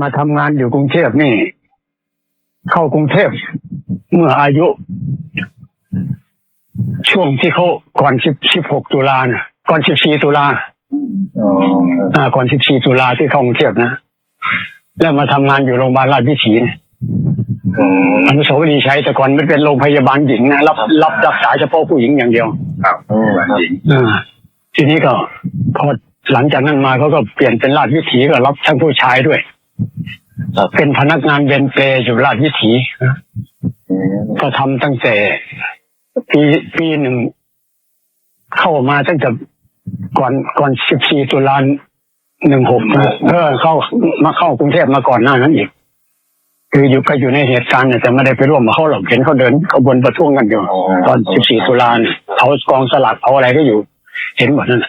มาทำงานอยู่กรุงเทพนี่ เข้ากรุงเทพเมื่ออายุ ช่วงที่เขาก่อน16 ตุลานะก่อน14 ตุลาก่อน14 ตุลาที่เข้ากรุงเทพนะแล้วมาทำงานอยู่โรงพยาบาลราชวิถีอนุสาวรีย์ชัยแต่ก่อนมันเป็นโรงพยาบาลหญิงนะรับรักษาเฉพาะผู้หญิงอย่างเดียวครับหญิงทีนี้ก็พอหลังจากนั้นมาเขาก็เปลี่ยนเป็นราชวิถีก็รับทั้งผู้ชายด้วยเป็นพนักงานเวรเปรย์อยู่ราชวิถีก็ทำตั้งแต่ปีหนึ่งเข้ามาตั้งแต่ก่อน14 ตุลา16เข้ามาเข้ากรุงเทพมาก่อนหน้านั้นอีกคืออยู่ในเหตุการณ์แต่ไม่ได้ไปร่วมกับเขาหรอกเห็นเขาเดินขบวนประท้วงกันอยู่ตอน14 ตุลาเขากองสลักเขาอะไรก็อยู่เห็นหมดนั่น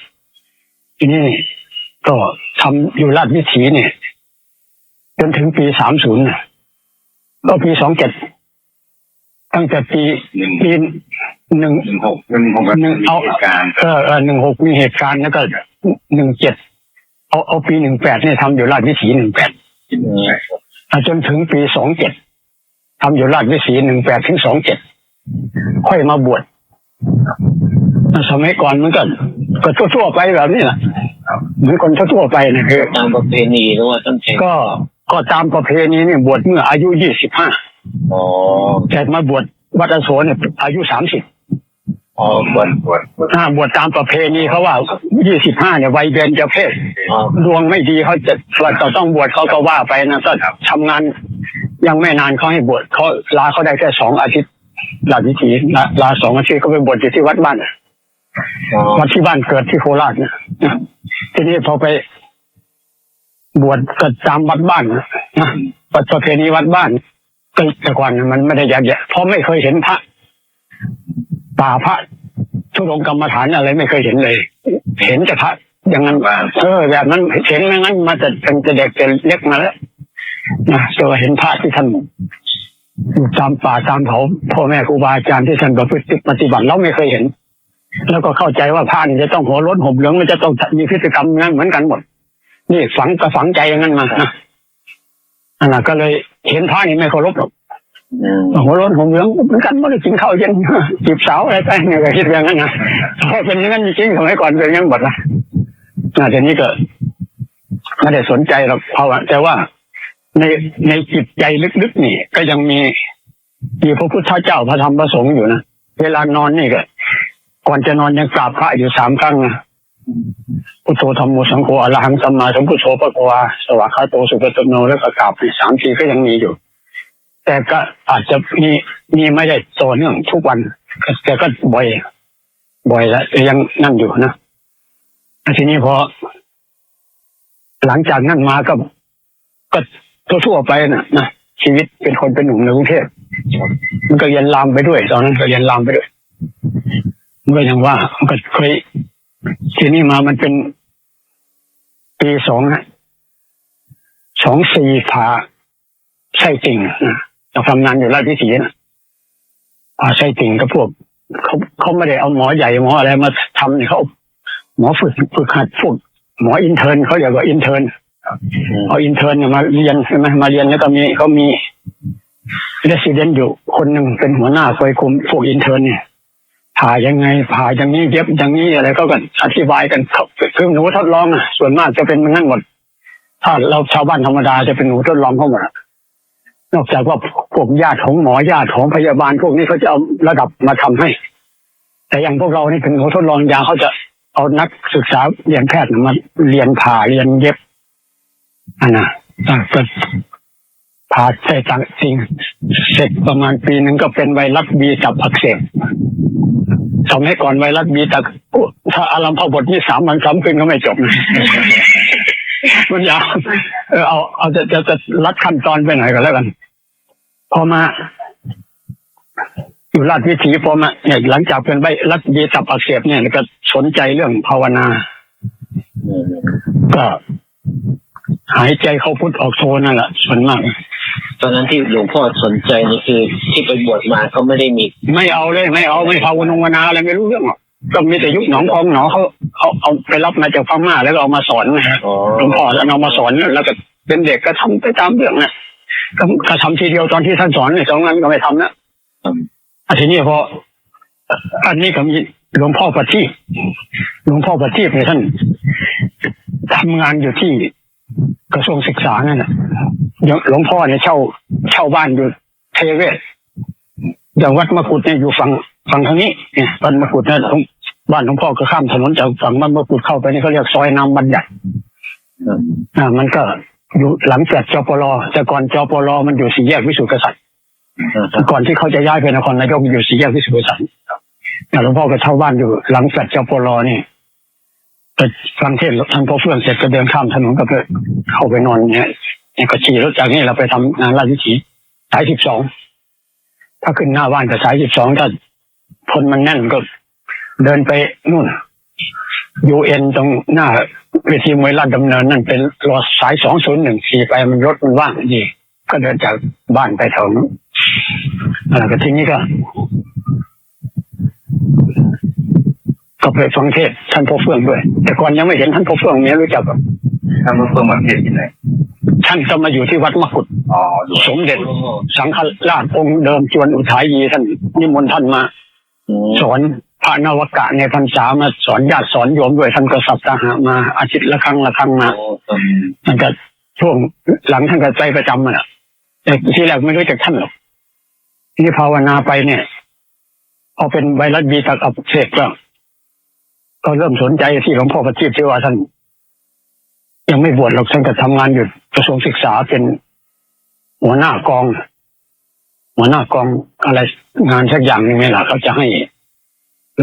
ทีนี้ก็ทำอยู่ราชวิถีเนี่ยจนถึงปี30ก็ปี27ตั้งแต่ปี16เอา16มีเหตุการณ์แล้วก็17เอาปี18เนี่ยทำอยู่ราชวิถี18จนถึงปี27ทำอยู่ราชวิถี18ถึง27ค่อยมาบวชสมัยก่อนมันก็ทั่วไปแบบนี้แหละเหมือนคนทั่วไปนะคือตามประเพณีหรือว่าต้นก็ตามประเพณีนี่บวชเมื่ออายุ25แต่มาบวชวัดอโศกเนี่ยอายุ30บวชตามประเพณีเขาว่า25เนี่ยวัยเบญจเพสดวงไม่ดีเขาจะต้องบวชเขาก็ว่าไปนะก็ทำงานยังไม่นานเขาให้บวชเขาลาเขาได้แค่2 อาทิตย์ราชวิถีลา2 อาทิตย์ก็ไปบวชอยู่ที่วัดบ้านวัดที่บ้านเกิดที่โคราชนะทีนี้พอไปบวชก็ตามวัดบ้านนะประเพณีวัดบ้านแต่ก่อนมันไม่ได้ยักษ์เพราะไม่เคยเห็นพระป่าพระทุดงกรรมฐานอะไรไม่เคยเห็นเลยเห็นแต่พระอย่างนั้นแบบนั้นเห็นอย่างนั้นมาแต่เด็กแต่เล็กมาแล้วนะตัวเห็นพระที่ท่านตามป่าตามเขาพ่อแม่ครูบาอาจารย์ที่ท่านประพฤติปฏิบัติเราไม่เคยเห็นแล้วก็เข้าใจว่าพระนี่จะต้องหัวล้นห่มเหลืองมันจะต้องมีพฤติกรรมนั้นเหมือนกันหมดนี่ฝังใจอย่างนั้นมานะก็เลยเห็นพระนี่ไม่เคารพหรอกหัวล้นห่มเหลืองเหมือนกันไม่ได้กินข้าวเย็นจีบสาวอะไรไปเนี่ยก็คิดอย่างนั้นนะพอเป็นอย่างนั้นจริงๆสมัยก่อนเป็นอย่างนั้นหมดนะทีนี้ก็ไม่ได้สนใจหรอกเพราะว่าแต่ว่าในจิตใจลึกๆนี่ก็ยังมีพระพุทธเจ้าพระธรรมพระสงฆ์อยู่นะเวลานอนนี่ก็ก่อนจะนอนยังกราบพระอยู่3 ครั้งนะพุทโธธัมโมสังโฆอรหังสัมมาสัมพุทโธพระโวาสวากขาโตสุปฏิโนแล้วก็กราบอีก3 ทีก็ยังมีอยู่แต่ก็อาจจะมีไม่ได้ต่อเนื่องทุกวันแต่ก็บ่อยแล้วยังนั่งอยู่นะทีนี้พอหลังจากนั้นมาก็ทั่วไปนะชีวิตเป็นคนเป็นหนุ่มในกรุงเทพมันก็เรียนรามไปด้วยตอนนั้นก็เรียนรามไปด้วยมันก็ยังว่ามันก็เคยทีนี้มามันเป็นปี24ผ่าไส้ติ่งเราทำงานอยู่ราชวิถีนะผ่าไส้ติ่งกับพวกเขาไม่ได้เอาหมอใหญ่หมออะไรมาทำเนี่ยเขาหมอฝึกหัดพวกหมออินเทิร์นเขาเรียกว่าอินเทิร์นเอาอินเทิร์นมาเรียนใช่ไหมมาเรียนแล้วก็เขามีเรสซิเดนต์อยู่คนหนึ่งเป็นหัวหน้าคอยคุมพวกอินเทิร์นเนี่ยผ่ายังไงผ่าอย่างนี้เย็บอย่างนี้อะไรก็อธิบายกันคือหนูทดลองส่วนมากจะเป็นงั้นหมดถ้าเราชาวบ้านธรรมดาจะเป็นหนูทดลองเขาหมดนอกจากว่าพวกญาติของหมอญาติของพยาบาลพวกนี้เขาจะเอาระดับมาทำให้แต่อย่างพวกเรานี่เป็นหนูทดลองยาเขาจะเอานักศึกษาเรียนแพทย์มาเรียนผ่าเรียนเย็บก็ผ่าใส่ต่างสิ่งเสร็จประมาณปีนึงก็เป็นไวรัสบีตับอักเสบสมัยก่อนไวรัสบีตับถ้าอารัมพบทนี่3 วัน3 คืนก็ไม่จบมันยาวเอาจะรัดขั้นตอนไปหน่อยก็แล้วกันพอมาอยู่ราชวิถีพอมาเนี่ยหลังจากเป็นไวรัสบีตับอักเสบเนี่ยก็สนใจเรื่องภาวนาก็หายใจเข้าพุทธออกโทนั่นแหละส่วนมากตอนนั้นที่หลวงพ่อสนใจนี่คือที่ไปบวชมาเขาไม่ได้มีไม่เอาเลยไม่ภาวนาอะไรไม่รู้เรื่องหรอกก็มีแต่ยุคหนองคองหนอเขาเอาไปรับมาจากพม่าแล้วก็เอามาสอนหลวงพ่อแล้วเอามาสอนแล้วก็ เป็นเด็กก็ทำไปตามเรื่องนะก็ทำทีเดียวตอนที่ท่านสอนเนี่ย2 งานก็ไม่ทำนะทีนี้พออันนี้ก็มีหลวงพ่อประทีปเนี่ยท่านทำงานอยู่ที่กระทรวงศึกษานั่นแหละหลวงพ่อเนี่ยเช่าบ้านอยู่เทเวศอย่างวัดมะกุฎเนี่ยอยู่ฝั่งทางนี้เนี่ยบ้านมะกุฎเนี่ยบ้านหลวงพ่อก็ข้ามถนนจากฝั่งบ้านมะกุฎเข้าไปนี่เขาเรียกซอยน้ำบันใหญ่มันก็อยู่หลังจากจปรแต่ก่อนจปรมันอยู่สี่แยกวิสุทธิกษัตริย์ก่อนที่เขาจะย้ายไปนครนายกอยู่สี่แยกวิสุทธิกษัตริย์หลวงพ่อก็เช่าบ้านอยู่หลังจากจปรนี่แต่ฟังเทศน์ท่านพอเฟื่องเสร็จก็เดินข้ามถนนก็ไปเข้าไปนอนเนี่ยก็ขี่รถจากนี้เราไปทำงานราชวิถีสาย12ถ้าขึ้นหน้าบ้านกับสาย12ถ้าคนมันแน่นก็เดินไปนู่นUN ตรงหน้าเวทีมวยราชดำเนินนั่นเป็นรถสาย201ขี่ไปมันรถมันว่างดีก็เดินจากบ้านไปแถวนั้นก็ทีนี้ก็ไปฟังเทศน์ท่านพ่อเฟื่องด้วยแต่ก่อนยังไม่เห็นท่านพ่อเฟื่องไม่รู้จักท่านพ่อเฟื่องมาเทศที่ไหนท่านก็มาอยู่ที่วัดมกุฎสมเด็จสังฆราชองค์เดิมจวนอุทัยยีท่านนิมนต์ท่านมาสอนพระนวกะในพรรษามาสอนญาติสอนโยมด้วยท่านก็สัปดาห์มาอาทิตย์ละครั้งมาท่านก็ช่วงหลังท่านก็ไปประจำน่ะแต่ที่แรกไม่รู้จักท่านหรอกที่ภาวนาไปเนี่ยพอเป็นไวรัสบีตักอักเสบก็เริ่มสนใจที่หลวงพ่อประทีปที่ว่าท่านยังไม่บวชหรอกท่านก็ทำงานอยู่กระทรวงศึกษาเป็นหัวหน้ากองอะไรงานสักอย่างนึงนี่แหละเขาจะให้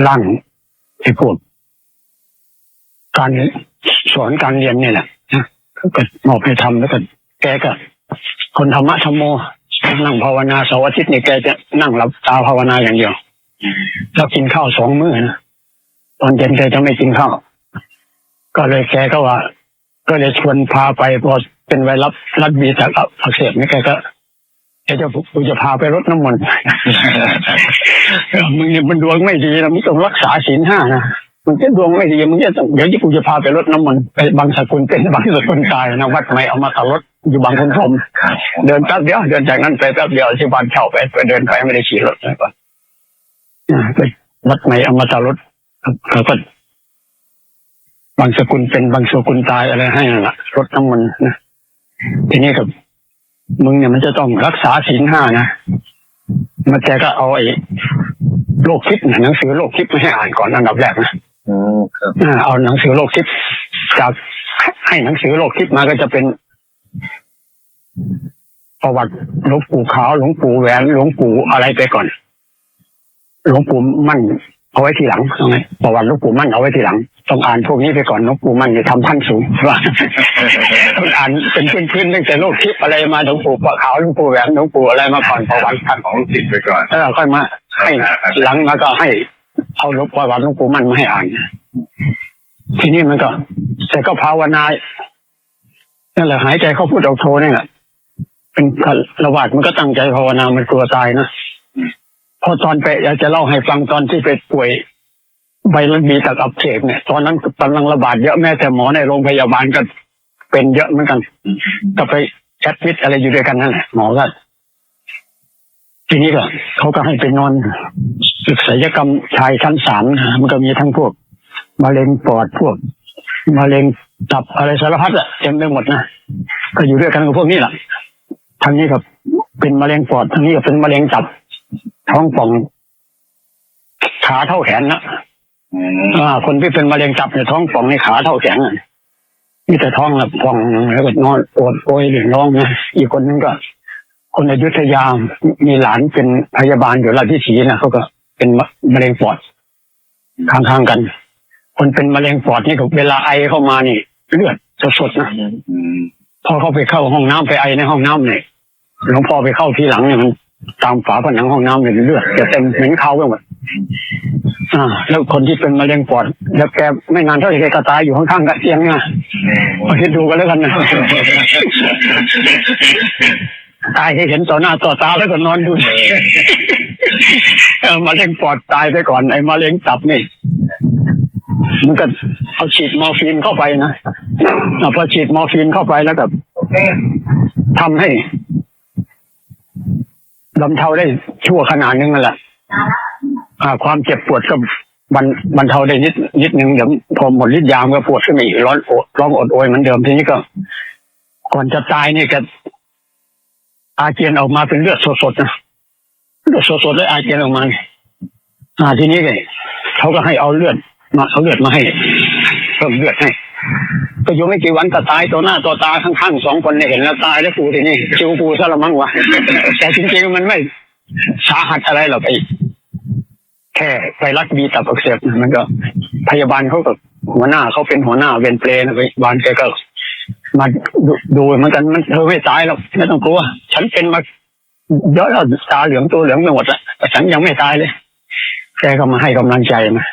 ร่างไอ้พวกการสอนการเรียนนี่แหละก็มอบให้ทำแล้วก็แกก็คนธรรมะธรรมโมนั่งภาวนาเสาร์อาทิตย์นี่แกจะนั่งหลับตาภาวนาอย่างเดียวแล้วกินข้าว2 มื้อนะตอนเย็นแกจะไม่กินข้าวก็เลยแกก็ว่าก็เลยชวนพาไปพอเป็นไวรัสบีตักอักเสบนี่แกก็จะพาไปรดน้ำมนต์มึงเนี่ยมันดวงไม่ดีนะมึงต้องรักษาศีล 5นะมึงจะดวงไม่ดีมึงจะต้องเดี๋ยวกูจะพาไปรดน้ำมนต์ไปบางสกุลเป็นบางสกุลตายนะวัดใหม่เอามาขับรถอยู่บางคนพรมเดินแป๊บเดียวเดินจากนั้นไปแป๊บเดียวที่บ้านเช่าไปเดินไปไม่ได้ขี่รถเลยก่อนไปวัดใหม่เอามาขับรถเขาก็บางสกุลเป็นบางสกุลตายอะไรให้ล่ะรดน้ำมนต์นะทีนี้กับมึงเนี่ยมันจะต้องรักษาศีล 5นะมันแกก็เอาไอ้โลกทิพย์หนังสือโลกทิพย์มาให้อ่านก่อนอันดับแรกนะเอาหนังสือโลกทิพย์จากให้หนังสือโลกทิพย์มาก็จะเป็นประวัติหลวงปู่ขาวหลวงปู่แหวนหลวงปู่อะไรไปก่อนหลวงปู่มั่นเอาไว้ทีหลังตรงไหนประวัติหลวงปู่มั่นเอาไว้ทีหลังต้องอ่านพวกนี้ไปก่อนหลวงปู่มั่นเนี่ยทำขั้นสูงว่าต้องอ่านเป็นพื้นตั้งแต่โลกทิพย์อะไรมาหลวงปู่ขาวหลวงปู่แหวนหลวงปู่อะไรมาก่อนประวัติขั้นของศิษย์ไปก่อนแล้วค่อยมาให้หลังมาก็ให้เอาหลวงประวัติหลวงปู่มั่นมาให้อ่านทีนี้มันก็แต่ก็ภาวนานั่นแหละหายใจเข้าพุทออกโทนี่แหละเป็นระบาดมันก็ตั้งใจภาวนามันกลัวตายนะพอตอนไปอยากจะเล่าให้ฟังตอนที่ไปป่วยไวรัสบีตักอักเสบเนี่ยตอนนั้นกำลังระบาดเยอะแม้แต่หมอในโรงพยาบาลก็เป็นเยอะเหมือนกันก็ไปแอดมิดอะไรอยู่ด้วยกันนั่นแหละหมอก็ทีนี้ก็เขาก็ให้ไปนอนศึกศัลยกรรมชายชั้น3มันก็มีทั้งพวกมะเร็งปอดพวกมะเร็งตับอะไรสารพัดอะเต็มไปหมดนะก็อยู่ด้วยกันกับพวกนี้แหละทางนี้ก็เป็นมะเร็งปอดทางนี้ก็เป็นมะเร็งตับท้องป่องขาเท่าแขนนะคนที่เป็นมะเร็งตับเนี่ยท้องป่องในขาเท่าแขนนี่แต่ท้องแบบป่องแล้วก็นอนปวดโอยหรือร้องนะอีกคนนึงก็คนอยุธยามีหลานเป็นพยาบาลอยู่ราชวิถีนะเขาก็เป็นมะเร็งปอดข้างๆกันคนเป็นมะเร็งปอดนี่ก็เวลาไอเข้ามานี่เลือดสดๆนะพอเขาไปเข้าห้องน้ำไปไอในห้องน้ำเนี่ยหลวงพ่อไปเข้าทีหลังเนี่ยมันตามฝาผนังห้องน้ำเนี่ยเลือดจะเต็มเหม็นคาวไปหมดแล้วคนที่เป็นมะเร็งปอดแล้วแกไม่นานเท่าไหร่แกก็ตายอยู่ข้างๆกับเตียงนะมาคิดดูกันแล้วกันนะตายให้เห็นต่อหน้าต่อตาแล้วก็นอนดูมะเร็งปอดตายไปก่อนไอ้มะเร็งตับนี่มันก็เอาฉีดมอร์ฟีนเข้าไปนะพอฉีดมอร์ฟีนเข้าไปแล้วกับ ทำให้บรรเทาได้ชั่วขนาดนึงนั่นแหละความเจ็บปวดก็บรรเทาได้นิดนึงเดี๋ยวพอหมดฤทธิ์ยามันก็ปวดขึ้นมาอีกร้องอดโอยเหมือนเดิมทีนี้ก็ก่อนจะตายนี่ก็อาเจียนออกมาเป็นเลือดสดๆนะเลือดสดๆแล้วอาเจียนออกมาทีนี้เขาก็ให้เอาเลือดมาให้เพิ่มเลือดให้ก็อยู่ไม่กี่วันก็ตายตัวหน้าตัวตาข้างๆ2 คนเนี่ยเห็นแล้วตายแล้วกูทีนี้ชิวกูซะละมั้งวะแต่จริงๆมันไม่สาหัสอะไรหรอกแค่ไวรัสบีตับอักเสบมันก็พยาบาลเขาก็หัวหน้าเขาเป็นหัวหน้าเวรเปรย์นะพยาบาลแกก็มาดูเหมือนกันมันเธอไม่ตายหรอกไม่ต้องกลัวฉันเป็นมาเยอะแล้วตาเหลืองตัวเหลืองไปหมดแล้วแต่ฉันยังไม่ตายเลยแกก็มาให้กำลังใจมา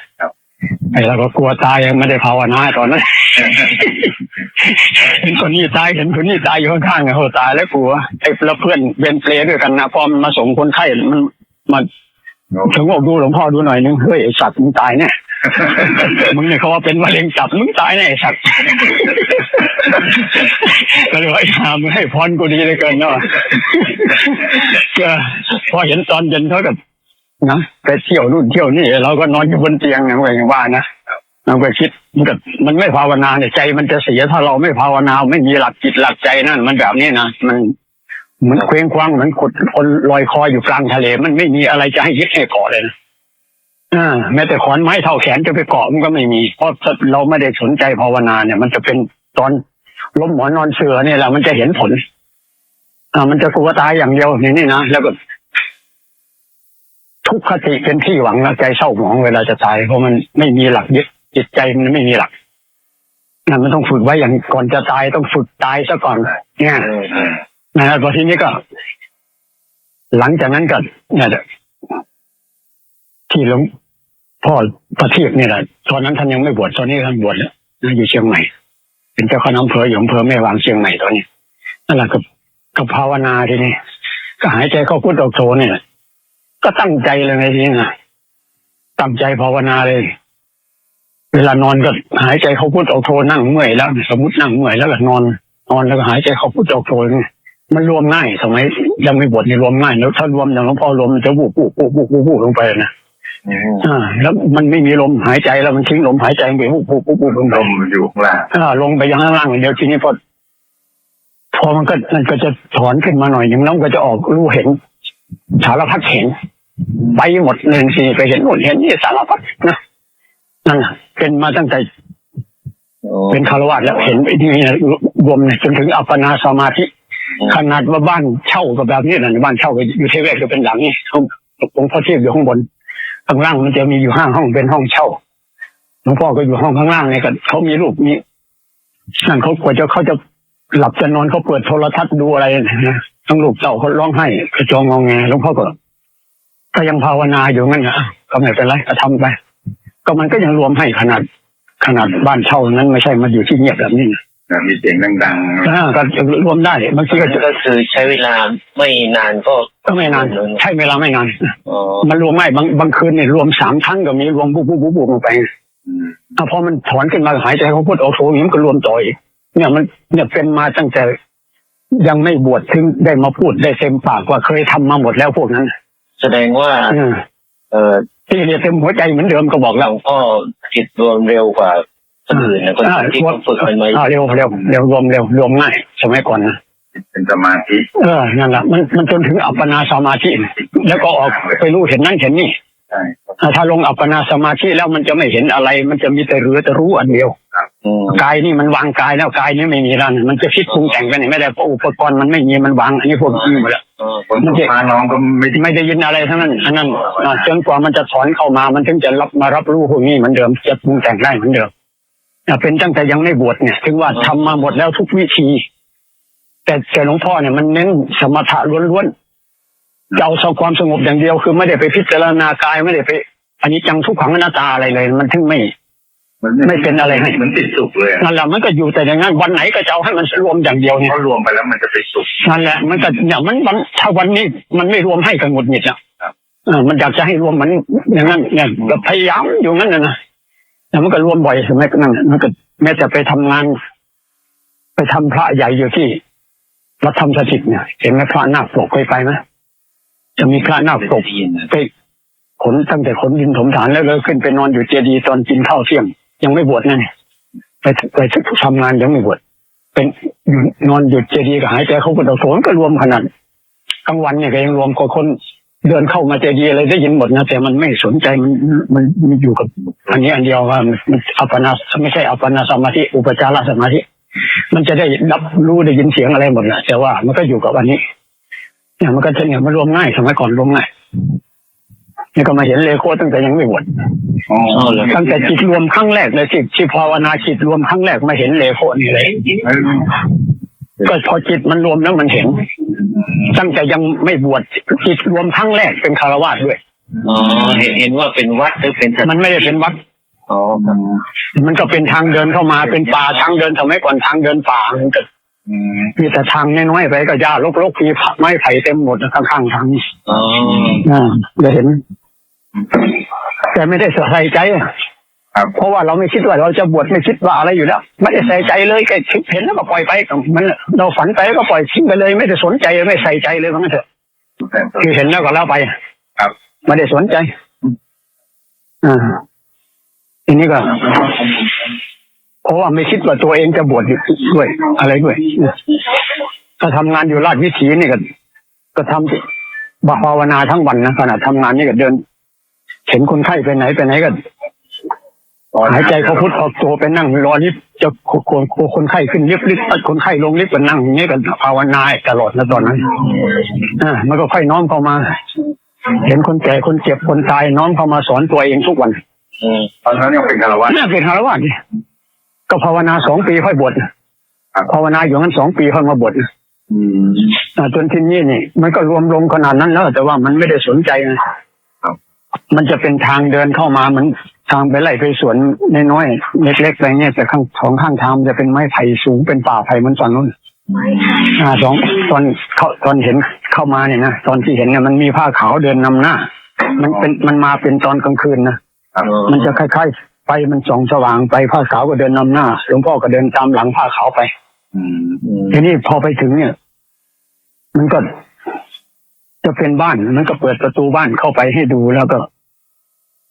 ไอ้เราก็กลัวตายยังไม่ได้ภาวนาตอนนั้น เห็นคนนี้ตายเห็นคนนี้ตายอยู่ข้างๆเขาตายแล้วกลัวไอ้แล้วเพื่อนเวรเปรย์ด้วยกันนะพอมันมาส่งคนไข้มันมาถึงบอกดูหลวงพ่อดูหน่อยนึงเฮ้ยไอ้สัตว์มึงตายแน่ มึงเนี่ยเขาว่าเป็นมะเร็งตับมึงตายแน่ไอ้สัตว์ ก็เลยว่าไอ้หามึงให้พรกูดีเลยเกินเนาะ ก็พอเห็นตอนเย็นเขากับนะไปเที่ยวนู่นเที่ยวนี่เราก็นอนอยู่บนเตียงอย่างว่านะเราไปคิดมันไม่ภาวนาเนี่ยใจมันจะเสียถ้าเราไม่ภาวนาไม่มีหลักจิตหลักใจนั่นมันแบบนี้นะมันเหมือนเคว้งคว้างเหมือนคนลอยคออยู่กลางทะเลมันไม่มีอะไรจะให้ยึดให้เกาะเลยนะแม้แต่ขอนไม้เท่าแขนจะไปเกาะมันก็ไม่มีเพราะเราไม่ได้สนใจภาวนาเนี่ยมันจะเป็นตอนล้มหมอนนอนเสือเนี่ยแหละมันจะเห็นผลมันจะกลัวตายอย่างเดียวนี่นะแล้วก็ทุกขติเป็นที่หวังแล้วใจเศร้าหมองเวลาจะตายเพราะมันไม่มีหลักยึดจิตใจมันไม่มีหลักนั่นมันต้องฝึกไว้อย่างก่อนจะตายต้องฝึกตายซะก่อนเนี่ยนะพอทีนี้ก็หลังจากนั้นก็เนี่ยที่หลวงพ่อประทีปนี่แหละตอนนั้นท่านยังไม่บวชตอนนี้ท่านบวชแล้วอยู่เชียงใหม่เป็นเจ้าคณะอำเภออยู่อำเภอแม่วางเชียงใหม่ตอนนี้นั่นแหละก็ภาวนาทีนี้ก็หายใจเข้าพุทโธโธเนี่ยก็ตั้งใจเลยไงทีนี้นะตั้งใจภาวนาเลยเวลานอนก็หายใจเข้าพุทโธนั่งเมื่อยแล้วสมมตินั่งเมื่อยแล้วก็นอนแล้วก็หายใจเข้าพุทโธมันรวมง่ายสมัยยังไม่บวชนี่รวมง่ายแล้วถ้ารวมอย่างหลวงพ่อรวมมันจะวูบลงไปนะแล้วมันไม่มีลมหายใจแล้วมันทิ้งลมหายใจไปวูบลงไป ลมอยู่ข้างล่าง ลงไปยังข้างล่างเดียวทีนี้พอมันก็จะถอนขึ้นมาหน่อยอย่างนั้นก็จะออกรู้เห็นสารพัดเห็นไปหมดหนึ่งสี่ไปเห็นนู่นเห็นนี่สารพัดนะนั่นเป็นมาตั้งแต่เป็นคารวะแล้วเห็นไอ้นี่รวมจนถึงอัปปนาสมาธิขนาดว่าบ้านเช่าก็แบบนี้นะบ้านเช่าอยู่เทเวศก็เป็นหลังนี่หลวงพ่อเทียบอยู่ข้างบนข้างล่างมันจะมีอยู่5 ห้องเป็นห้องเช่าหลวงพ่อก็อยู่ห้องข้างล่างนี่ก็เขามีรูปมีนั่นเขากว่าเขาจะหลับจะนอนเขาเปิดโทรทัศน์ดูอะไรนะทั้งลูกเต่าเขาร้องไห้กระจองงองแงหลวงพ่อก็ยังภาวนาอยู่งั้นนะก็ไม่เป็นไรก็ทำไปก็มันก็ยังรวมให้ขนาดบ้านเช่านั้นไม่ใช่มาอยู่ที่เงียบแบบนี้มีเสียงดังๆก็รวมได้บางทีก็คือใช้เวลาไม่นานก็ไม่นานใช้เวลาไม่นานมันรวมง่ายบางคืนเนี่ยรวม3 ครั้งก็มีรวมปุ๊บลงไปพอมันถอนขึ้นมาหายใจเขาพูดโอ้โหอย่างนี้ก็รวมต่ออีกเนี่ยเป็นมาตั้งแต่ยังไม่บวชถึงได้มาพูดได้เต็มปากว่าเคยทำมาหมดแล้วพวกนั้นแสดงว่าที่เรียนเต็มหัวใจเหมือนเดิมก็บอกแล้วก็จิตรวมเร็วกว่าคนอื่นนะคนที่เขาฝึกมันมาเร็วรวมง่ายสมัยก่อนนะเป็นสมาธินั่นแหละมันจนถึงอัปปนาสมาธิแล้วก็ออกไปรู้เห็นนั่นเห็นนี่ถ้าลงอัปปนาสมาธิแล้วมันจะไม่เห็นอะไรมันจะมีแต่รู้อันเดียวกายนี่มันวางกายแล้วกายนี้ไม่มีแล้วมันจะคิดปรุงแต่งไปไหนไม่ได้เพราะอุปกรณ์มันไม่มีมันวางอันนี้พวกนี้หมดแล้วมันจะน้องก็ไม่ได้ยินอะไรทั้งนั้นอันนั้นจนกว่ามันจะถอนเข้ามามันถึงจะรับรู้พวกนี้เหมือนเดิมจะปรุงแต่งได้เหมือนเดิมเป็นตั้งแต่ยังไม่บวชเนี่ยถึงว่าทำมาหมดแล้วทุกวิธีแต่หลวงพ่อเนี่ยมันเน้นสมถะล้วนๆจะเอาความสงบอย่างเดียวคือไม่ได้ไปพิจารณากายไม่ได้ไปอันนี้จังทุกขังอนัตตาอะไรเลยมันถึงไม่เป็นอะไรให้มันติดสุขเลยนั่นแหละมันก็อยู่แต่อย่างนั้นวันไหนก็จะเอาให้มันรวมอย่างเดียวเนี่ยพอรวมไปแล้วมันจะไปสุขนั่นแหละมันก็เนี่ยมันถ้าวันนี้มันไม่รวมให้กันหมดหงิดอ่ะมันอยากจะให้รวมมันอย่างนั้นเนี่ยพยายามอยู่งั้นนะแต่มันก็รวมบ่อยใช่ไหมนั่นมันก็แม้จะไปทำงานไปทำพระใหญ่อยู่ที่ รัฐธรรมสถิตเนี่ยเห็นไหมพระนาคปกเคยไปไหมจะมีพระนาคปกไปขนตั้งแต่ขนดินถมฐานแล้วเลยขึ้นไปนอนอยู่เจดีย์ตอนกินข้าวเที่ยงยังไม่บวชนั่นไปทำงานยังไม่บวชเป็นอยู่นอนอยู่เจดีย์ก็หายใจเขาก็ตะโกนก็รวมขนาดกลางวันเนี่ยก็ยังรวมกับคนเดินเข้ามาเจดีย์อะไรได้ยินหมดนะแต่มันไม่สนใจมันอยู่กับอันนี้อันเดียวว่ามันอัปปนาไม่ใช่อัปปนาสมาธิอุปจารสมาธิมันจะได้รับรู้ได้ยินเสียงอะไรหมดนะแต่ว่ามันก็อยู่กับอันนี้เนี่ยมันก็จะเนี่ยมันรวมง่ายสมัยก่อนรวมง่ายนี่ก็มาเห็นเลโคตั้งแต่ยังไม่บวชตั้งแต่จิตรวมครั้งแรกเลยที่ภาวนาจิตรวมครั้งแรกมาเห็นเลโคนี่เลยก็พอจิตมันรวมแล้วมันเห็นตั้งแต่ยังไม่บวชจิตรวมครั้งแรกเป็นคารวะด้วยอ๋อเห็นว่าเป็นวัดหรือเป็นมันไม่ได้เป็นวัดอ๋อครับมันก็เป็นทางเดินเข้ามาเป็นป่าทางเดินสมัยก่อนทางเดินป่ามันก็มีแต่ทางน้อยๆไปก็หญ้ารกๆมีไม้ไผ่เต็มหมดข้างๆทางอ๋อจะเห็นแต่ไม่ได้ใส่ใจเพราะว่าเราไม่คิดว่าเราจะบวชไม่คิดว่าอะไรอยู่แล้วไม่ได้ใส่ใจเลยแค่เห็นแล้วก็ปล่อยไปมันเราฝันไปก็ปล่อยทิ้งไปเลยไม่ได้สนใจไม่ใส่ใจเลยมันก็เถอะคือเห็นแล้วก็แล้วไปไม่ได้สนใจทีนี้ก็เพราะว่าไม่คิดว่าตัวเองจะบวชด้วยอะไรด้วยถ้าทำงานอยู่ราชวิถีนี่ก็ทำภาวนาทั้งวันนะขณะทำงานนี่ก็เดินเห็นคนไข้ไปไหนก็หายใจเขาพุทธออกตัวไปนั่งรอลิฟต์จะคนไข้ขึ้นลิฟต์คนไข้ลงลิฟต์ก็นั่งอย่างนี้กันภาวนาตลอดนะตอนนั้นมันก็ค่อยน้อมเข้ามาเห็นคนแก่คนเจ็บคนตายน้อมเข้ามาสอนตัวเองทุกวันตอนนั้นยังเป็นคารวะน่าเป็นคารวะนี่ก็ภาวนา2 ปีค่อยบวชภาวนาอยู่งั้น2 ปีค่อยมาบวชจนที่นี่นี่มันก็รวมลงขนาดนั้นแล้วแต่ว่ามันไม่ได้สนใจมันจะเป็นทางเดินเข้ามามันทางไปไล่ไปสวนน้อยๆเล็กๆอะไรเงี้ยแต่ข้างทางจะเป็นไม้ไผ่สูงเป็นป่าไผ่มันตอนนู้นตอนเห็นเข้ามาเนี่ยนะตอนที่เห็นเนี่ยมันมีผ้าขาวเดินนำหน้ามันมาเป็นตอนกลางคืนนะมันจะคล้ายๆไฟมันส่องสว่างไปผ้าขาวก็เดินนำหน้าหลวงพ่อก็เดินตามหลังผ้าขาวไปทีนี้พอไปถึงเนี่ยมันก็จะเป็นบ้านมันก็เปิดประตูบ้านเข้าไปให้ดูแล้วก็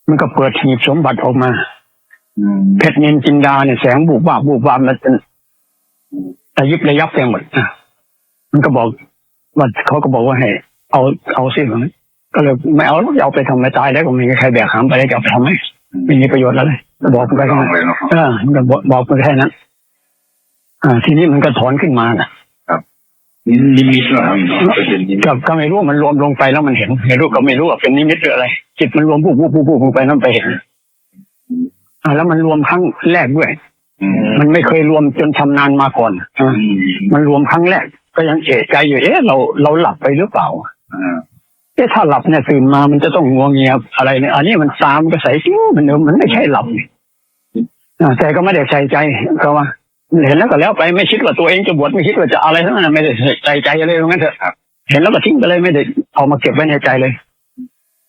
มันก็เปิดหีบสมบัติออกมาเพชรนินจินดาเนี่ยแสงบูบวาบมันเป็นแต่ยิบระยับไปหมดมันก็บอกว่าเขาก็บอกว่าให้เอาสิก็เลยไม่เอาไปทำไมตายแล้วก็มีใครแบกหามไปแล้วจะเอาไปทำไมไม่มีประโยชน์อะไรบอกไปแค่นั้นมันก็บอกไปแค่นั้นทีนี้มันก็ถอนขึ้นมานิมิตเหรอก็ไม่รู้มันรวมลงไปแล้วมันเห็นไม่รู้ก็ไม่รู้ว่าเป็นนิมิตหรืออะไรจิตมันรวมปุ๊บไปนั่นไปเห็นแล้วมันรวมครั้งแรกด้วยมันไม่เคยรวมจนชำนาญมาก่อนมันรวมครั้งแรกก็ยังเอะใจอยู่เราหลับไปหรือเปล่าถ้าหลับเนี่ยตื่นมามันจะต้องงัวเงียอะไรเนี่ยอันนี้มันตามก็ใส่ชิ้วมันไม่ใช่หลับแต่ก็ไม่ได้ใส่ใจก็ว่าเห็นแล้วก็แล้วไปไม่คิดว่าตัวเองจะบวชไม่คิดว่าจะอะไรทั้งนั้นไม่ได้ใส่ใจอะไรตรงนั้นเถอะเห็นแล้วก็ทิ้งไปเลยไม่ได้เอามาเก็บไว้ในใจเลย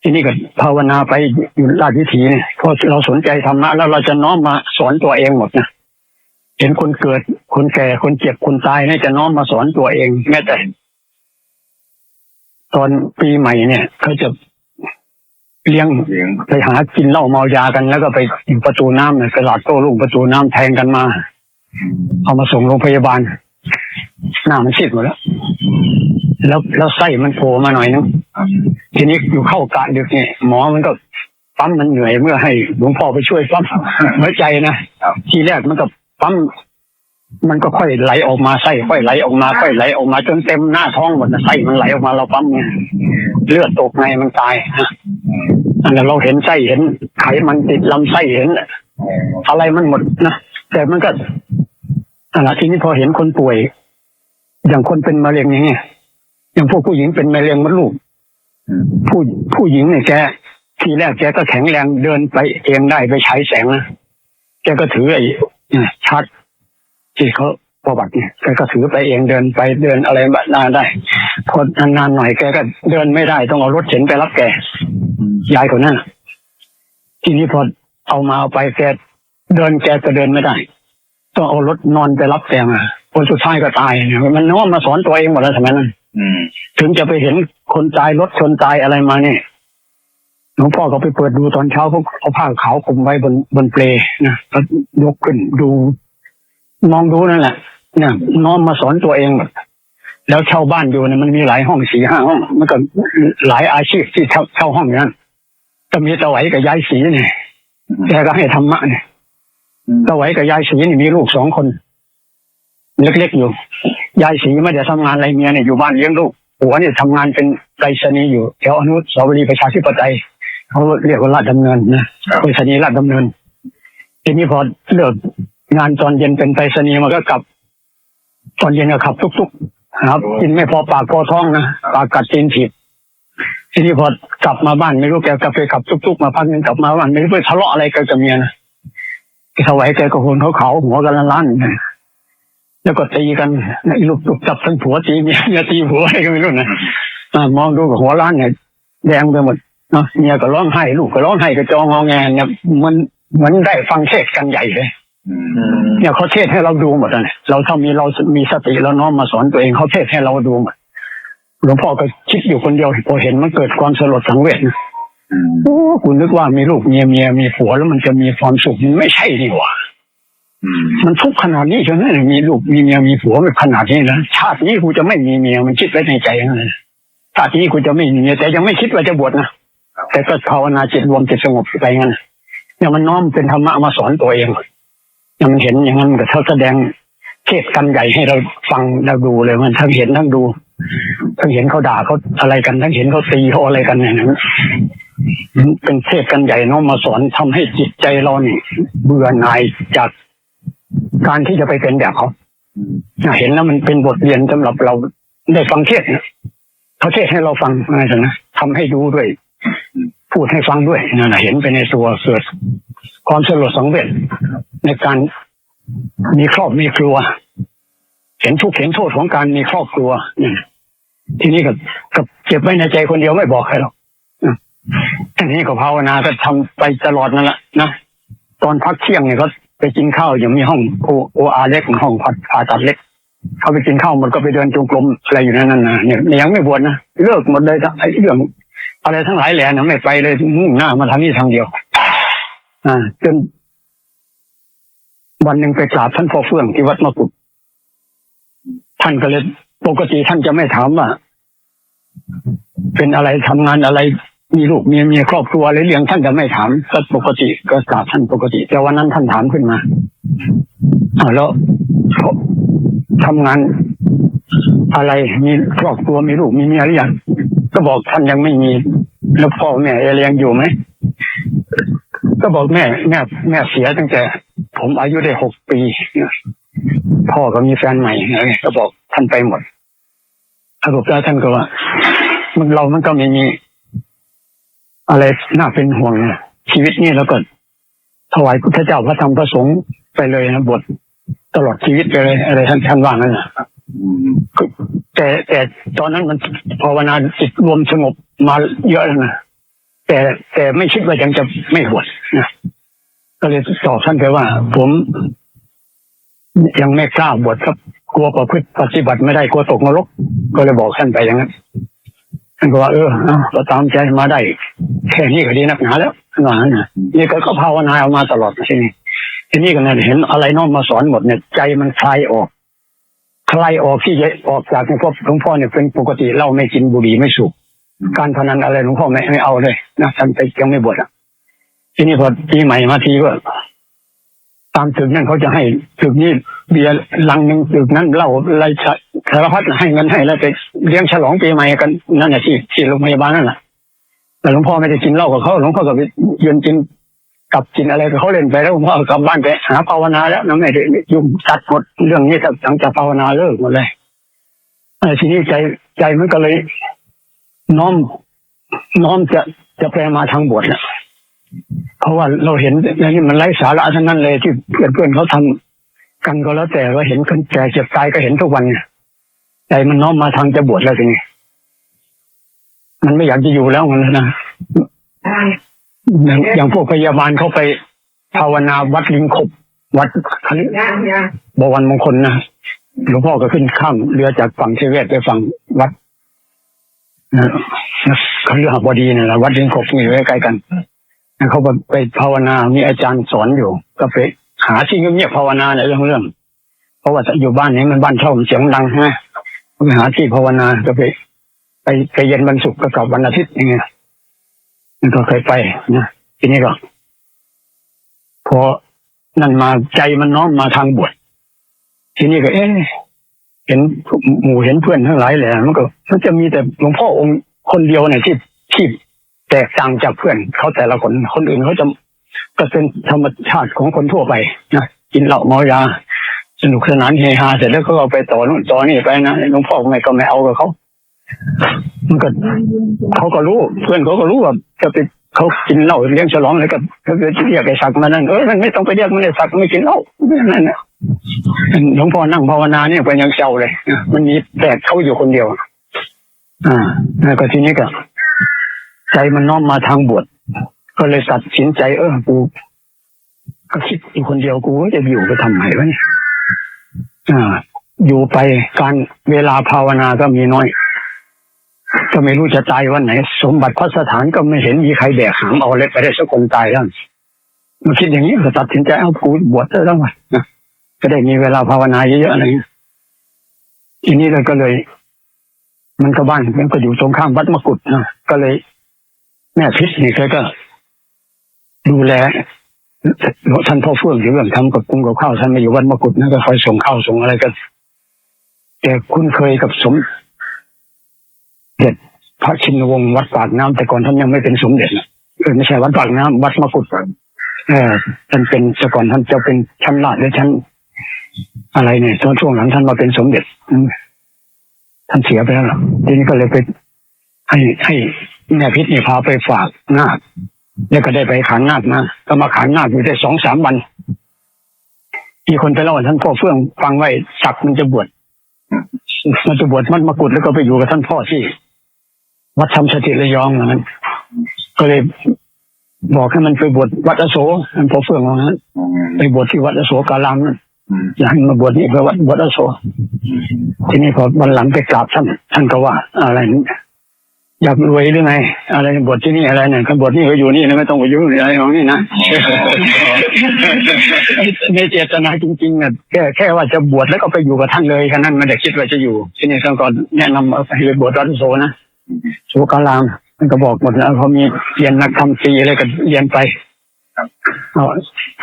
ทีนี้ก็ภาวนาไปอยู่ราชวิถีเนี่ยพอเราสนใจธรรมะแล้วเราจะน้อมมาสอนตัวเองหมดนะเห็นคนเกิดคนแก่คนเจ็บคนตายเนี่ยจะน้อมมาสอนตัวเองแม้แต่ตอนปีใหม่เนี่ยเขาจะเลี้ยงไปหากินเหล้าเมายากันแล้วก็ไปอยู่ประตูน้ำเนี่ยตลาดโต้รุ่งประตูน้ำแทงกันมาเอามาส่งโรงพยาบาลหน้ามันซีดหมดแล้วไส้มันโผล่มาหน่อยนึงทีนี้อยู่เข้ากะดึกเนี่ยหมอมันก็ปั๊มมันเหนื่อยเมื่อให้หลวงพ่อไปช่วยปั๊มหัวใจนะทีแรกมันก็ปั๊มมันก็ค่อยไหลออกมาไส้ค่อยไหลออกมาค่อยไหลออกมาจนเต็มหน้าท้องหมดนะไส้มันไหลออกมาเราปั๊มเนี่ยเลือดตกในมันตายอันนั้นเราเห็นไส้เห็นไขมันติดลำไส้เห็นอะไรมันหมดนะแต่มันก็ทีนี้พอเห็นคนป่วยอย่างคนเป็นมะเร็งอย่างเงี้ยอย่างพวกผู้หญิงเป็นมะเร็งมดลูกผู้หญิงเนี่ยแกทีแรกแกก็แข็งแรงเดินไปเองได้ไปใช้แสงนะแกก็ถือไอ้ชาร์จที่เขาประวัติเนี่ยแกก็ถือไปเองเดินไปเดินอะไรแบบนั้นได้พอนานๆหน่อยแกก็เดินไม่ได้ต้องเอารถเข็นไปรับแกยายคนนั้นทีนี้พอเอาไปแกเดินแกก็เดินไม่ได้ต้องเอารถนอนไปรับแกมา คนสุดท้ายก็ตายเนี่ยมันน้อมมาสอนตัวเองหมดแล้วสมัยนั้น อืม ถึงจะไปเห็นคนตายรถชนตายอะไรมาเนี่ยหลวงพ่อก็ไปเปิดดูตอนเช้าเขาเอาผ้าขาวคลุมไว้บนเปลนะแล้วยกขึ้นดูมองดูนั่นแหละเนี่ยน้อมมาสอนตัวเองหมดแล้วเช่าบ้านอยู่เนี่ยมันมีหลายห้อง4-5 ห้องมันก็หลายอาชีพที่เช่าห้องนั้นก็มีตะไหวกับยายศรีเนี่ยแกก็ให้ธรรมะเนี่ยตะไหวกับยายศรีนี่มีลูก2 คนเล็กๆอยู่ยายศรีไม่ได้ทำงานอะไรเมียเนี่ยอยู่บ้านเลี้ยงลูกหัวเนี่ยทำงานเป็นไปรษณีย์อยู่แถวอนุสาวรีย์ประชาธิปไตยเขาเรียกว่าลาดดำเนินนะไปรษณีย์ลาดดำเนินทีนี้พอเลิกงานตอนเย็นเป็นไปรษณีย์มันก็กลับตอนเย็นก็ขับทุกๆครับกินไม่พอปากพอท้องนะปากกัดตีนถีบทีนี้พอกลับมาบ้านไม่รู้แกกลับไปขับทุกๆมาพักนึงกลับมาบ้านไม่รู้ไปทะเลาะอะไรกันกับเมียนะถวายแกก็คนเขาหัวกันล้านๆแล้วก็ตีกันลูกจับทั้งผัวตีเมียตีผัวอะไรก็ไม่รู้นะมองดูกับหัวล้านเนี่ยแดงไปหมดเนาะเมียก็ร้องไห้ลูกก็ร้องไห้ก็จองงอแงเนี่ยมันเหมือนได้ฟังเทศกันใหญ่เลยเนี่ยเขาเทศให้เราดูหมดเลยเราถ้าเรามีสติแล้วน้อมมาสอนตัวเองเขาเทศให้เราดูหมดหลวงพ่อก็คิดอยู่คนเดียวพอเห็นมันเกิดความสลดสังเวชนะโอ้คุณนึกว่ามีลูกเมียมีผัวแล้วมันจะมีความสุขมันไม่ใช่นี่หว่ามันทุกข์ขนาดนี้ใช่ไหมมีลูกมีเมียมีผัวแบบขนาดนี้นะชาตินี้กูจะไม่มีเมียมันคิดไว้ในใจนะชาตินี้กูจะไม่มีเมียแต่ยังไม่คิดว่าจะบวชนะแต่ก็ภาวนาจิตรวมจิตสงบไปงั้นเนี่ยมันน้อมเป็นธรรมะมาสอนตัวเองเนี่ยมันเห็นอย่างนั้นก็เท่าแสดงเทศกันใหญ่ให้เราฟังเราดูเลยมันทั้งเห็นทั้งดูทั้งเห็นเขาด่าเขาอะไรกันทั้งเห็นเขาตีเขาอะไรกันเนี่ยเป็นเทศกันใหญ่น้อมมาสอนทำให้จิตใจเรานี่เบื่อหน่ายจากการที่จะไปเป็นแบบเขาเห็นแล้วมันเป็นบทเรียนสำหรับเราได้ฟังเทศนะเขาเทศให้เราฟังอะไรกันนะทำให้ดูด้วยพูดให้ฟังด้วยนั่นแหละเห็นไปในตัวเกิดความสลดสังเวชในการมีครอบมีครัวเห็นทุกข์เห็นโทษของการมีครอบครัวนี่ทีนี้ก็เก็บไว้ในใจคนเดียวไม่บอกใครหรอกทีนี้ก็ภาวนาก็ทำไปตลอดนั่นแหละนะตอนพักเที่ยงเนี่ยก็ไปกินข้าวอย่างมีห้องโออาเล็กห้องผ่าตัดเล็กเขาไปกินข้าวมันก็ไปเดินจงกรมอะไรอยู่นั่นนะเนี่ยยังไม่บวชนะเลิกหมดเลยไอ้เรื่องอะไรทั้งหลายแหล่เนี่ยไม่ไปเลยมุ่งหน้ามาทางนี้ทางเดียวจนวันหนึ่งไปกราบท่านพ่อเฟื่องที่วัดมะกุฎท่านก็เลยปกติท่านจะไม่ถามว่าเป็นอะไรทำงานอะไรมีลูกมีครอบครัวอะไรเรื่องท่านจะไม่ถามก็ปกติก็กราบท่านปกติแต่วันนั้นท่านถามขึ้นมาแล้วทำงานอะไรมีครอบครัวมีลูกมีเมียหรือยังก็บอกท่านยังไม่มีแล้วพ่อแม่เลี้ยงอยู่ไหมก็บอกแม่เสียตั้งแต่ผมอายุได้6 ปีพ่อก็มีแฟนใหม่อะไรก็บอกท่านไปหมดสรุปแล้วท่านก็ว่ามันก็ไม่มีอะไรน่าเป็นห่วงนะชีวิตนี้แล้วก็ถวายพุทธเจ้าพระธรรมพระสงฆ์ไปเลยนะบทตลอดชีวิตไปเลยอะไรท่านว่างั้นนะแต่ตอนนั้นมันภาวนาจิตรวมสงบมาเยอะแล้วนะแต่ไม่คิดว่ายังจะไม่บวชนะก็เลยตอบท่านไปว่าผมยังไม่กล้าบวชครับกลัวประพฤติปฏิบัติไม่ได้กลัวตกนรกก็เลยบอกท่านไปอย่างนั้นท่านก็ว่าก็ตามใจมาได้แค่นี้ก็ดีนักหนาแล้วว่างั้นนะนี่ก็ภาวนาออกมาตลอดทีนี้ก็เนี่ยเห็นอะไรน้อมมาสอนหมดเนี่ยใจมันคลายออกที่จะออกจากหลวงพ่อเนี่ยเป็นปกติเหล้าไม่กินบุหรี่ไม่สูบการพนันอะไรหลวงพ่อไม่เอาเลยนะท่านยังไม่บวชทีนี้พอปีใหม่มาทีก็ตามตึกนั่นเขาจะให้ตึกนี้เบียร์ลังหนึ่งตึกนั้นเหล้าอะไรสารพัดให้เงินให้แล้วไปเลี้ยงฉลองปีใหม่กันนั่นแหละที่โรงพยาบาลนั่นแหละแต่หลวงพ่อไม่ได้กินเหล้ากับเขาหลวงพ่อก็ไปยืนกินกับกินอะไรกับเขาเล่นไปแล้วหลวงพ่อกลับบ้านไปหาภาวนาแล้วนะไม่ได้ยุ่งตัดหมดเรื่องนี้หลังจากภาวนาเลิกหมดเลยทีนี้ใจมันก็เลยน้อมจะแปลมาทางบวชนะเพราะว่าเราเห็นอย่างนี้มันไร้สาระทั้งนั้นเลยที่เพื่อนเขาทำกันก็แล้วแต่ว่าเห็นคนแก่เจ็บตายก็เห็นทุกวันเนี่ยใจมันน้อมมาทางจะบวชแล้วทีนี้มันไม่อยากจะอยู่แล้วมันนะอย่างพวกพยาบาลเขาไปภาวนาวัดลิงขบวัดบวรมงคลนะ หลวงพ่อก็ขึ้นข้ามเรือจากฝั่งเทเวศไปฝั่งวัดเขาเรียกบดีเนี่ยแหละวัดดินกบนี่อยู่ใกล้ๆกันเขาไปภาวนามีอาจารย์สอนอยู่ก็ไปหาที่เงียบๆภาวนาในเรื่องเพราะว่าอยู่บ้านนี้มันบ้านเช่าเสียงดังใช่ไหมไปหาที่ภาวนาก็ไปเย็นวันศุกร์ก็กลับวันอาทิตย์อย่างเงี้ยมันก็เคยไปนะทีนี้ก็พอนั่นมาใจมันน้อมมาทางบวชทีนี้ก็เห็นหมู่เห็นเพื่อนทั้งหลายแหละมันจะมีแต่หลวงพ่อองค์คนเดียวเนี่ยที่แตกต่างจากเพื่อนเขาแต่ละคนอื่นเขาจะก็เป็นธรรมชาติของคนทั่วไปนะกินเหล้าเมายาสนุกสนานเฮฮาเสร็จแล้วก็เอาไปต่อนู่นต่อนี่ไปนะหลวงพ่อไม่เอากับเขามันก็เขาก็รู้เพื่อนเขาก็รู้ว่าจะไปเขากินเหล้าเลี้ยงฉลองอะไรกับเขาจะเรียกไอ้ศักดิ์มานั่นมันไม่ต้องไปเรียกมันไอ้ศักดิ์ไม่กินเหล้านั่นนะหลวงพ่อนั่งภาวนาเนี่ยเป็นยังเศร้าเลยมันมีแต่เขาอยู่คนเดียวแล้วก็ทีนี้ก็ใจมันน้อมมาทางบวชก็เลยตัดสินใจกูก็คิดอยู่คนเดียวกูจะอยู่ไปทำไมวะเนี่ยอยู่ไปการเวลาภาวนาก็มีน้อยก็ไม่รู้จะตายวันไหนสมบัติพระสถานก็ไม่เห็นมีใครแบกหามเอาเล็ไปได้สักคนตายแล้วมาคิดอย่างนี้ก็ตัดสินใจเอากูบวชแล้ววะก็ได้มีเวลาภาวนาเยอะๆอะไรอย่างนี้ทีนี้เราก็เลยมันก็บ้านมันก็อยู่ตรงข้ามวัดมกุฏนะก็เลยแม่พิษนี่ก็ดูแลท่านพ่อเฟื่องอยู่เรื่องทำกับกุ้งกับข้าวท่านมาอยู่วัดมกุฏนะก็คอยส่งข้าวส่งอะไรกันแต่คุ้นเคยกับสมเด็จพระชินวงศ์วัดปากน้ำแต่ก่อนท่านยังไม่เป็นสมเด็จไม่ใช่วัดปากน้ำวัดมกุฏท่านเป็นแต่ก่อนท่านจะเป็นชั้นลาดหรือชั้นอะไรเนี่ยตอนช่วงหลังท่านมาเป็นสมเด็จท่านเสียไปแล้วทีนี้ก็เลยไปให้แม่พิษนี่พาไปฝากนาคแล้วก็ได้ไปขานนาคมาก็มาขานนาคอยู่ได้ 2-3 วันมีคนไปเล่าท่านพ่อเฟื่องฟังไว้ศักดิ์มันจะบวชมันมากุฏแล้วก็ไปอยู่กับท่านพ่อที่วัดธรรมสถิตระยองนั้นก็เลยบอกให้มันไปบวชวัดอโศกท่านพ่อเฟื่องว่างั้นไปบวชที่วัดอโศการามนั่นอยากให้มาบวชนี่ไปวัดอโศกทีนี้พอวันหลังไปกราบท่านก็ว่าอะไรอยากรวยหรือไงอะไรบวชที่นี่อะไรเนี่ยบวชนี่ก็อยู่นี่ไม่ต้องไปยุ่งอะไรของนี่นะในเจตนาจริงๆเนี่ยแค่ว่าจะบวชแล้วก็ไปอยู่กับท่านเลยแค่นั้นไม่ได้คิดว่าจะอยู่ทีนี้ท่านก็แนะนำให้ไปบวชวัดอโศกนะโศการามท่านก็บอกหมดแล้วเขามีเรียนนักธรรมตรีอะไรก็เรียนไป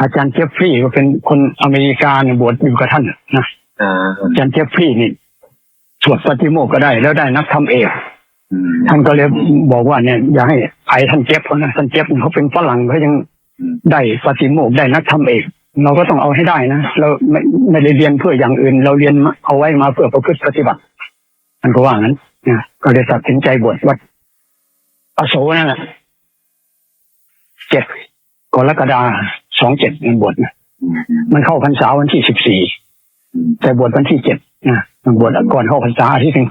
อาจารย์เจฟฟรีย์ก็เป็นคนอเมริกาเนี่ยบวชอยู่กับท่านนะอาจารย์เจฟฟรีย์นี่สวดปฏิโมกข์ก็ได้แล้วได้นักธรรมเอกท่านก็เลยบอกว่าเนี่ยอย่าให้ไอ้ท่านเจ็บนะท่านเจ็บเขาเป็นฝรั่งเขายังได้ปฏิโมกข์ได้นักธรรมเอกเราก็ต้องเอาให้ได้นะเราไม่ได้เรียนเพื่ออย่างอื่นเราเรียนเอาไว้มาเพื่อประพฤติปฏิบัติท่านก็ว่างั้นนะก็เลยตัดสินใจบวชวัดอโศกนั่นแหละ7 กรกฎาคม 27มันบวชนะมันเข้าพรรษาวันที่14แต่บวชวันที่7นะมันบวชก่อนเข้าพรรษาอาทิตย์นึง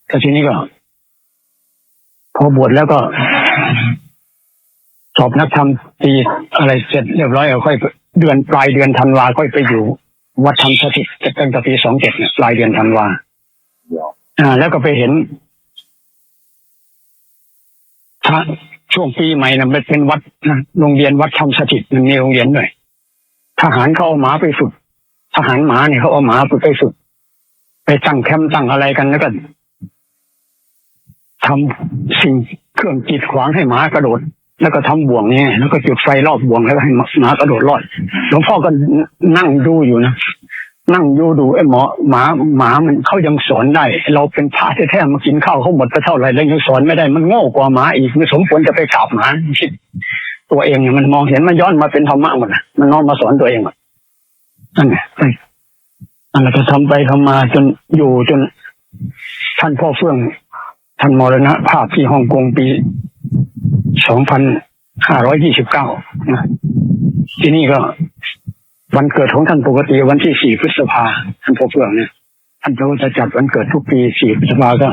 แต่ทีนี้ก็พอบวชแล้วก็สอบนักธรรมตรีอะไรเสร็จเรียบร้อยค่อยปลายเดือนธันวาค่อยไปอยู่วัดธรรมสถิตตั้งแต่ปี27เนี่ยปลายเดือนธันวาแล้วก็ไปเห็นช่วงปีใหม่นะมันเป็นวัดนะโรงเรียนวัดธรรมสถิตมันมีโรงเรียนด้วยทหารเขาเอาหมาไปฝึกทหารหมาเนี่ยเขาเอาหมาไปฝึกไปตั้งแคมป์ตั้งอะไรกันแล้วก็ทำสิ่งเครื่องกีดขวางให้หมากระโดดแล้วก็ทำบ่วงเนี่ยแล้วก็จุดไฟรอบบ่วงแล้วก็ให้หมากระโดดรอดหลวงพ่อก็นั่งดูอยู่นะนั่งดูไอ้หมามันเขายังสอนได้เราเป็นพระแท้ๆมากินข้าวเขาหมดไปเท่าไหร่แล้วยังสอนไม่ได้มันโง่กว่าหมาอีกไม่สมควรจะไปกราบหมาคิดตัวเองเนี่ยมันมองเห็นมันย้อนมาเป็นธรรมะหมดนะมันน้อมมาสอนตัวเองหมดนั่นไงอันนั้นก็ทำไปทำมาจนอยู่จนท่านพ่อเฟื่องท่านมรณภาพที่ฮ่องกงปี2529นะที่นี่ก็วันเกิดของท่านปกติวันที่4 พฤษภาท่านพ่อเฟื่องเนี่ยท่านก็จะจัดวันเกิดทุกปี4 พฤษภาก็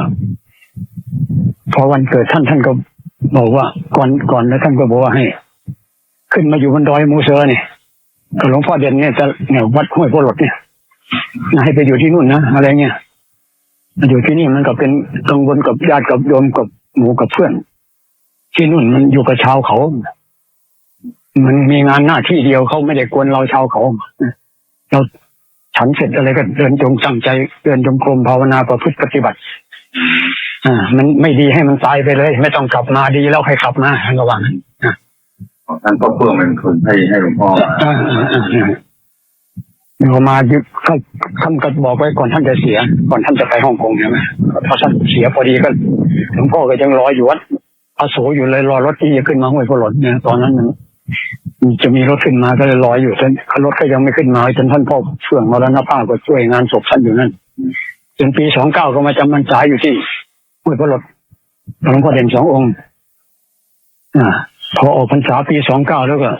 พอวันเกิดท่านก็บอกว่าก่อนแล้วท่านก็บอกว่าให้ขึ้นมาอยู่บนดอยมูเซอร์เนี่ยก็หลวงพ่อเด่นเนี่ยจะเนี่ยวัดห้วยโพธิ์เนี่ย ให้ไปอยู่ที่นู่นนะอะไรเงี้ยอยู่ที่นี่มันก็เป็นกังวลกับญาติกับโยมกับหมู่กับเพื่อนที่นู่นมันอยู่กับชาวเขา มันมีงานหน้าที่เดียวเขาไม่ได้กวนเราชาวเขาเราฉันเสร็จอะไรก็เดินจงตั้งใจเดินจงกรมภาวนาประพฤติปฏิบัติมันไม่ดีให้มันตายไปเลยไม่ต้องกลับมาดีแล้วใครกลับมาระวัง ท่านก็เพื่อเป็นคนให้หลวงพ่อ เดี๋ยวมายึดท่านก็บอกไว้ก่อนท่านจะเสียก่อนท่านจะไปฮ่องกงใช่ไหมพอท่านเสียพอดีก็หลวงพ่อก็ยังรออยู่วัดอโศกอยู่เลยรอรถที่จะขึ้นมาห้วยพลดเนี่ยตอนนั้นมันจะมีรถขึ้นมาก็เลยรออยู่จนรถก็ยังไม่ขึ้นมาจนท่านพ่อเฟื่องมรณภาพก็ช่วยงานศพท่านอยู่นั่นจนปี29ก็มาจำพรรษาอยู่ที่ห้วยพลดหลวงพ่อเด่น2 องค์พอออกพรรษาปี29แล้วก็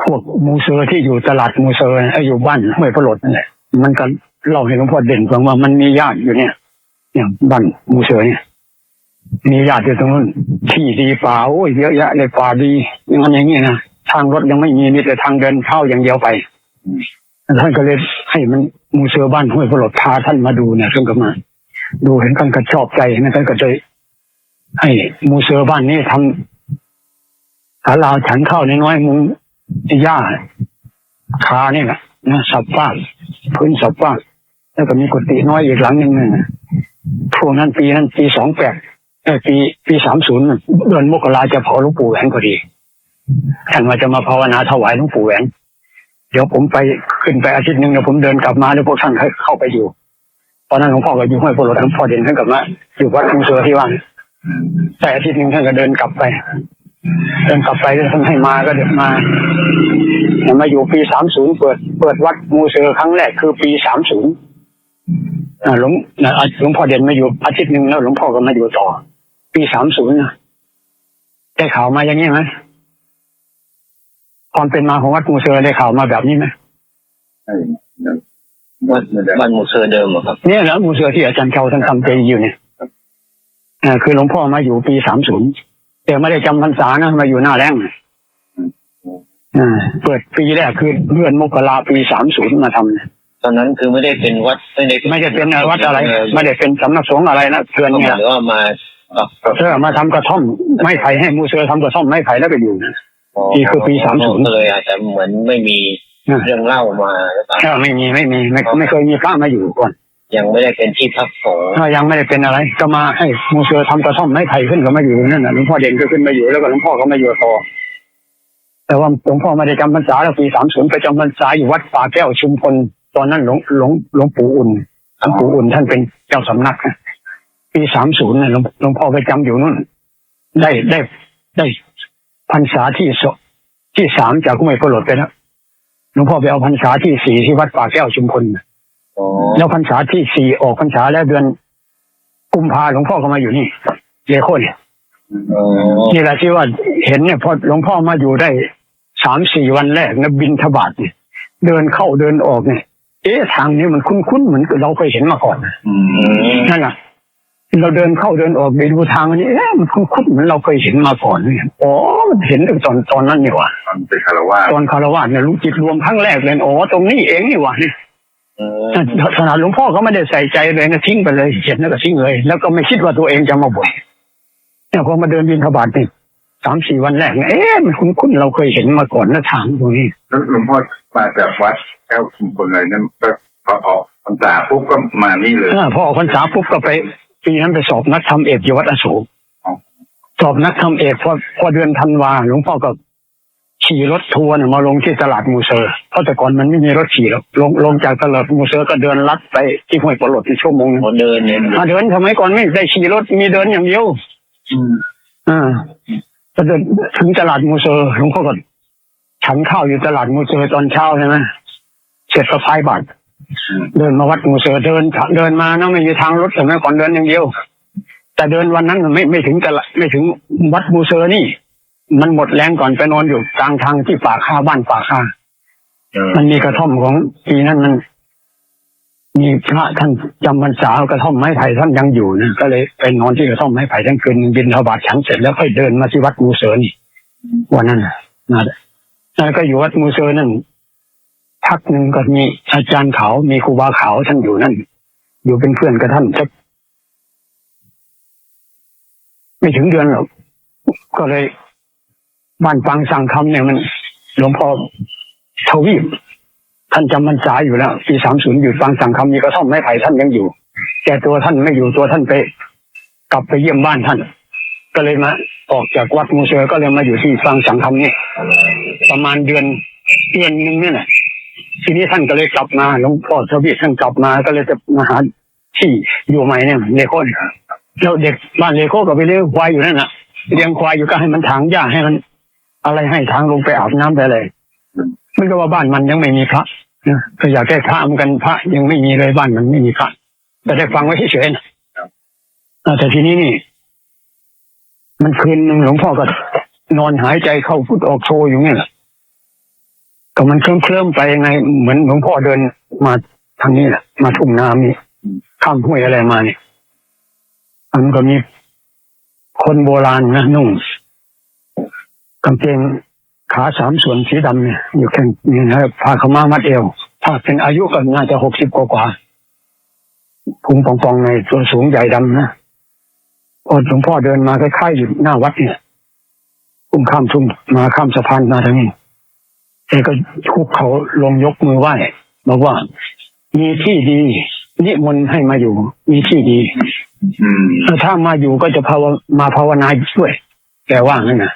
พวกมูเซอร์ที่อยู่ตลาดมูเซอร์อยู่บ้านห้วยพลดนั่นแหละมันก็เล่าให้หลวงพ่อเด่นฟังว่ามันมีญาติอยู่เนี่ยบ้านมูเซอร์เนี่ยมีญาติอยู่ตรงนั้นที่ดีป่าโอ้ยเยอะแยะเลยป่าดีอย่างนี้นะทางรถยังไม่มีแต่ทางเดินเท้าอย่างเดียวไปท่านก็เลยให้มันมูเซอร์บ้านห้วยพลดพาท่านมาดูเนี่ยท่านก็มาดูเห็นท่านก็ชอบใจนะท่านก็เลยให้มูเซอร์บ้านนี้ทำศาลาฉันข้าวน้อยๆมุงหญ้าคาเนี่ยนะสับฟาดพื้นสับฟาดแล้วก็มีกุฏิน้อยอีกหลังหนึ่งพวกนั้นปี28ปี30เดือนมกราจะเผาหลวงปู่แหวนพอดีท่านว่าจะมาภาวนาถวายหลวงปู่แหวนเดี๋ยวผมไปขึ้นไปอาทิตย์นึงเดี๋ยวผมเดินกลับมาแล้วพวกท่านเข้าไปอยู่ตอนนั้นหลวงพ่อก็อยู่ห้วยโพธิ์หลวงพ่อเด่นท่านกลับมาอยู่วัดมูเซอร์ที่ว่างแต่อาทิตย์นึงท่านก็เดินกลับไปท่านให้มาก็เดินมาอยู่ปี30เปิดวัดมูเซอร์ครั้งแรกคือปี30หลวงพ่อเด่นมาอยู่อาทิตย์นึงแล้วหลวงพ่อก็มาอยู่ต่อปี30นะได้ข่าวมาอย่างนี้ไหมความเป็นมาของวัดมูเซอร์ได้ข่าวมาแบบนี้ไหม บ้านมูเซอร์เดิมครับเนี่ยแหละมูเซอร์ที่อาจารย์เชาท่านทำเจดีย์อยู่เนี่ยคือหลวงพ่อมาอยู่ปี30แต่ไม่ได้จำพรรษานะมาอยู่หน้าแรงเปิดปีแรกคือเดือนมกราปี30มาทำตอนนั้นคือไม่ได้เป็นวัดไม่ได้เป็นวัดอะไรไม่ได้เป็นสำนักสงฆ์อะไรนะเพื่อนเนี่ยหรือว่ามาทำกระท่อมไม้ไผ่ให้มูเซอร์ทำกระท่อมไม้ไผ่แล้วไปอยู่นี่คือปี30เลยอาจจะเหมือนไม่มีเรื่องเล่ามาหรือเปล่าไม่เคยมีพระมาอยู่ก่อนยังไม่ได้เป็นที่พักสงฆ์ยังไม่ได้เป็นอะไรก็มาให้มูเซอร์ทำกระท่อมไม้ไผ่ขึ้นก็มาอยู่นั่นน่ะหลวงพ่อเด่นก็ขึ้นมาอยู่แล้วก็หลวงพ่อก็มาอยู่ต่อแต่ว่าหลวงพ่อไม่ได้จำพรรษาแล้วปี30ไปจำพรรษาอยู่วัดป่าแก้วชุมพลตอนนั้นหลวงปู่อุ่นท่านเป็นเจ้าสำนักปี30น่ะหลวงพ่อไปจำอยู่นู่นได้พรรษาที่3จากห้วยโพธิ์หลดไปแล้วหลวงพ่อไปเอาพรรษาที่4ที่วัดป่าแก้วชุมพลแล้วพรรษาที่4ออกพรรษาแล้วเดือนกุมภาหลวงพ่อก็มาอยู่นี่เยโคเนี่ยนี่แหละที่ว่าเห็นเนี่ยพอหลวงพ่อมาอยู่ได้3-4 วันแรกนะบิณฑบาตเนี่ยเดินเข้าเดินออกเนี่ยทางนี้มันคุ้นๆเหมือนเราเคยเห็นมาก่อนนั่นแหละเราเดินเข้าเดินออกไปดูทางนี้มันคุ้นๆเหมือนเราเคยเห็นมาก่อนเนี่ยมันเห็นตอนนั้นนี่ว่ะตอนเป็นคารวะตอนคารวะเนี่ยรู้จิตรวมครั้งแรกเลยตรงนี้เองนี่ว่ะนี่ขนาดหลวงพ่อก็ไม่ได้ใส่ใจเลยนะทิ้งไปเลยเห็นแล้วก็ทิ้งเลยแล้วก็ไม่คิดว่าตัวเองจะมาบวชเนี่ยพอมาเดินบิณฑบาตนี่3-4 วันแรกมันคุ้นๆเราเคยเห็นมาก่อนนะทางตรงนี้แล้วหลวงพ่อมาจากวัดแก้วชุมพลอะไรนั่นก็พอออกพรรษาปุ๊บก็มานี่เลยพอออกพรรษาปุ๊บก็ไปปีนั้นไปสอบนักธรรมเอกอยู่วัดอโศกสอบนักธรรมเอกพอเดือนธันวาหลวงพ่อก็ขี่รถทัวร์มาลงที่ตลาดมูเซอร์เพราะแต่ก่อนมันไม่มีรถขี่หรอกลงจากตลาดมูเซอร์ก็เดินลัดไปที่ห้วยโพธิ์หลดในชั่วโมงเดินเนี่ยเดินทำไมก่อนไม่ได้ขี่รถมีเดินอย่างเดียวก็เดินถึงตลาดมูเซอร์หลวงพ่อก็ฉันข้าวอยู่ตลาดมูเซอร์ตอนเช้าใช่ไหมเสร็จก็พายบาตรเดินมาวัดมูเซอร์เดินมานะไม่มีทางรถแต่ไม่ก่อนเดินอย่างเดียวแต่เดินวันนั้นไม่ถึงวัดมูเซอร์นี่มันหมดแรงก่อนไปนอนอยู่กลางทางที่ป่าคาบ้านป่าคามันมีกระท่อมของปีนั้นมันมีพระท่านจำพรรษากระท่อมไม้ไผ่ท่านยังอยู่นะก็เลยไปนอนที่กระท่อมไม้ไผ่ทั้งคืนบิณฑบาตฉันเสร็จแล้วค่อยเดินมาที่วัดมูเซอร์นี่วันนั้นนะแล้วก็อยู่วัดมูเซอร์นั่น พักหนึ่งก็มีอาจารย์เขามีครูบาเขาท่านอยู่นั่นอยู่เป็นเพื่อนกับท่านสักไม่ถึงเดือนหรอกก็เลยบ้านฟังสั่งคำเนี่ยมันหลวงพ่อทวีปท่านจำพรรษาอยู่แล้วปี30อยู่ฟังสั่งคำมีกระท่อมไม้ไผ่ท่านยังอยู่แต่ตัวท่านไม่อยู่ตัวท่านไปกลับไปเยี่ยมบ้านท่านก็เลยมาออกจากวัดมูเซอร์ก็เลยมาอยู่ที่ฟังสั่งคำนี่ประมาณเดือนนึงเนี่ยแหละทีนี้ท่านก็เลยกลับมาหลวงพ่อทวีปท่านกลับมาก็เลยจะมาหาที่อยู่ใหม่เนี่ยเลโก้แล้วเด็กบ้านเลโก้ก็ไปเลี้ยงควายอยู่นั่นแหละเลี้ยงควายอยู่ก็ให้มันถางหญ้าให้มันอะไรให้ทางลงไปอาบน้ำไปเลยมันก็ว่าบ้านมันยังไม่มีพระนะก็อยากได้พระเหมือนกันพระยังไม่มีเลยบ้านมันไม่มีพระแต่ได้ฟังไว้เฉยๆนะแต่ทีนี้นี่มันคืนหนึ่งหลวงพ่อก็นอนหายใจเข้าพุทออกโทอยู่เนี่ยแหละก็มันเคลิ้มไปยังไงเหมือนหลวงพ่อเดินมาทางนี้แหละมาทุ่งน้ำนี่ข้ามห้วยอะไรมาเนี่ยมันก็มีคนโบราณนะนุ่งกางเกงขา3 ส่วนสีดำเนี่ยอยู่แค่นี้นะผ้าขาวม้ามัดเอวถ้าเป็นอายุก็น่าจะ60 กว่าพุงปองๆในตัวสูงใหญ่ดำนะพอหลวงพ่อเดินมาคล้ายๆอยู่หน้าวัดเนี่ยข้ามทุ่งมาข้ามสะพานมาทางนี้เอก็คุกเขาลงยกมือไหว้บอกว่ามีที่ดีนิมนต์ให้มาอยู่มีที่ดีถ้ามาอยู่ก็จะมาภาวนาช่วยแกว่างั้นนะ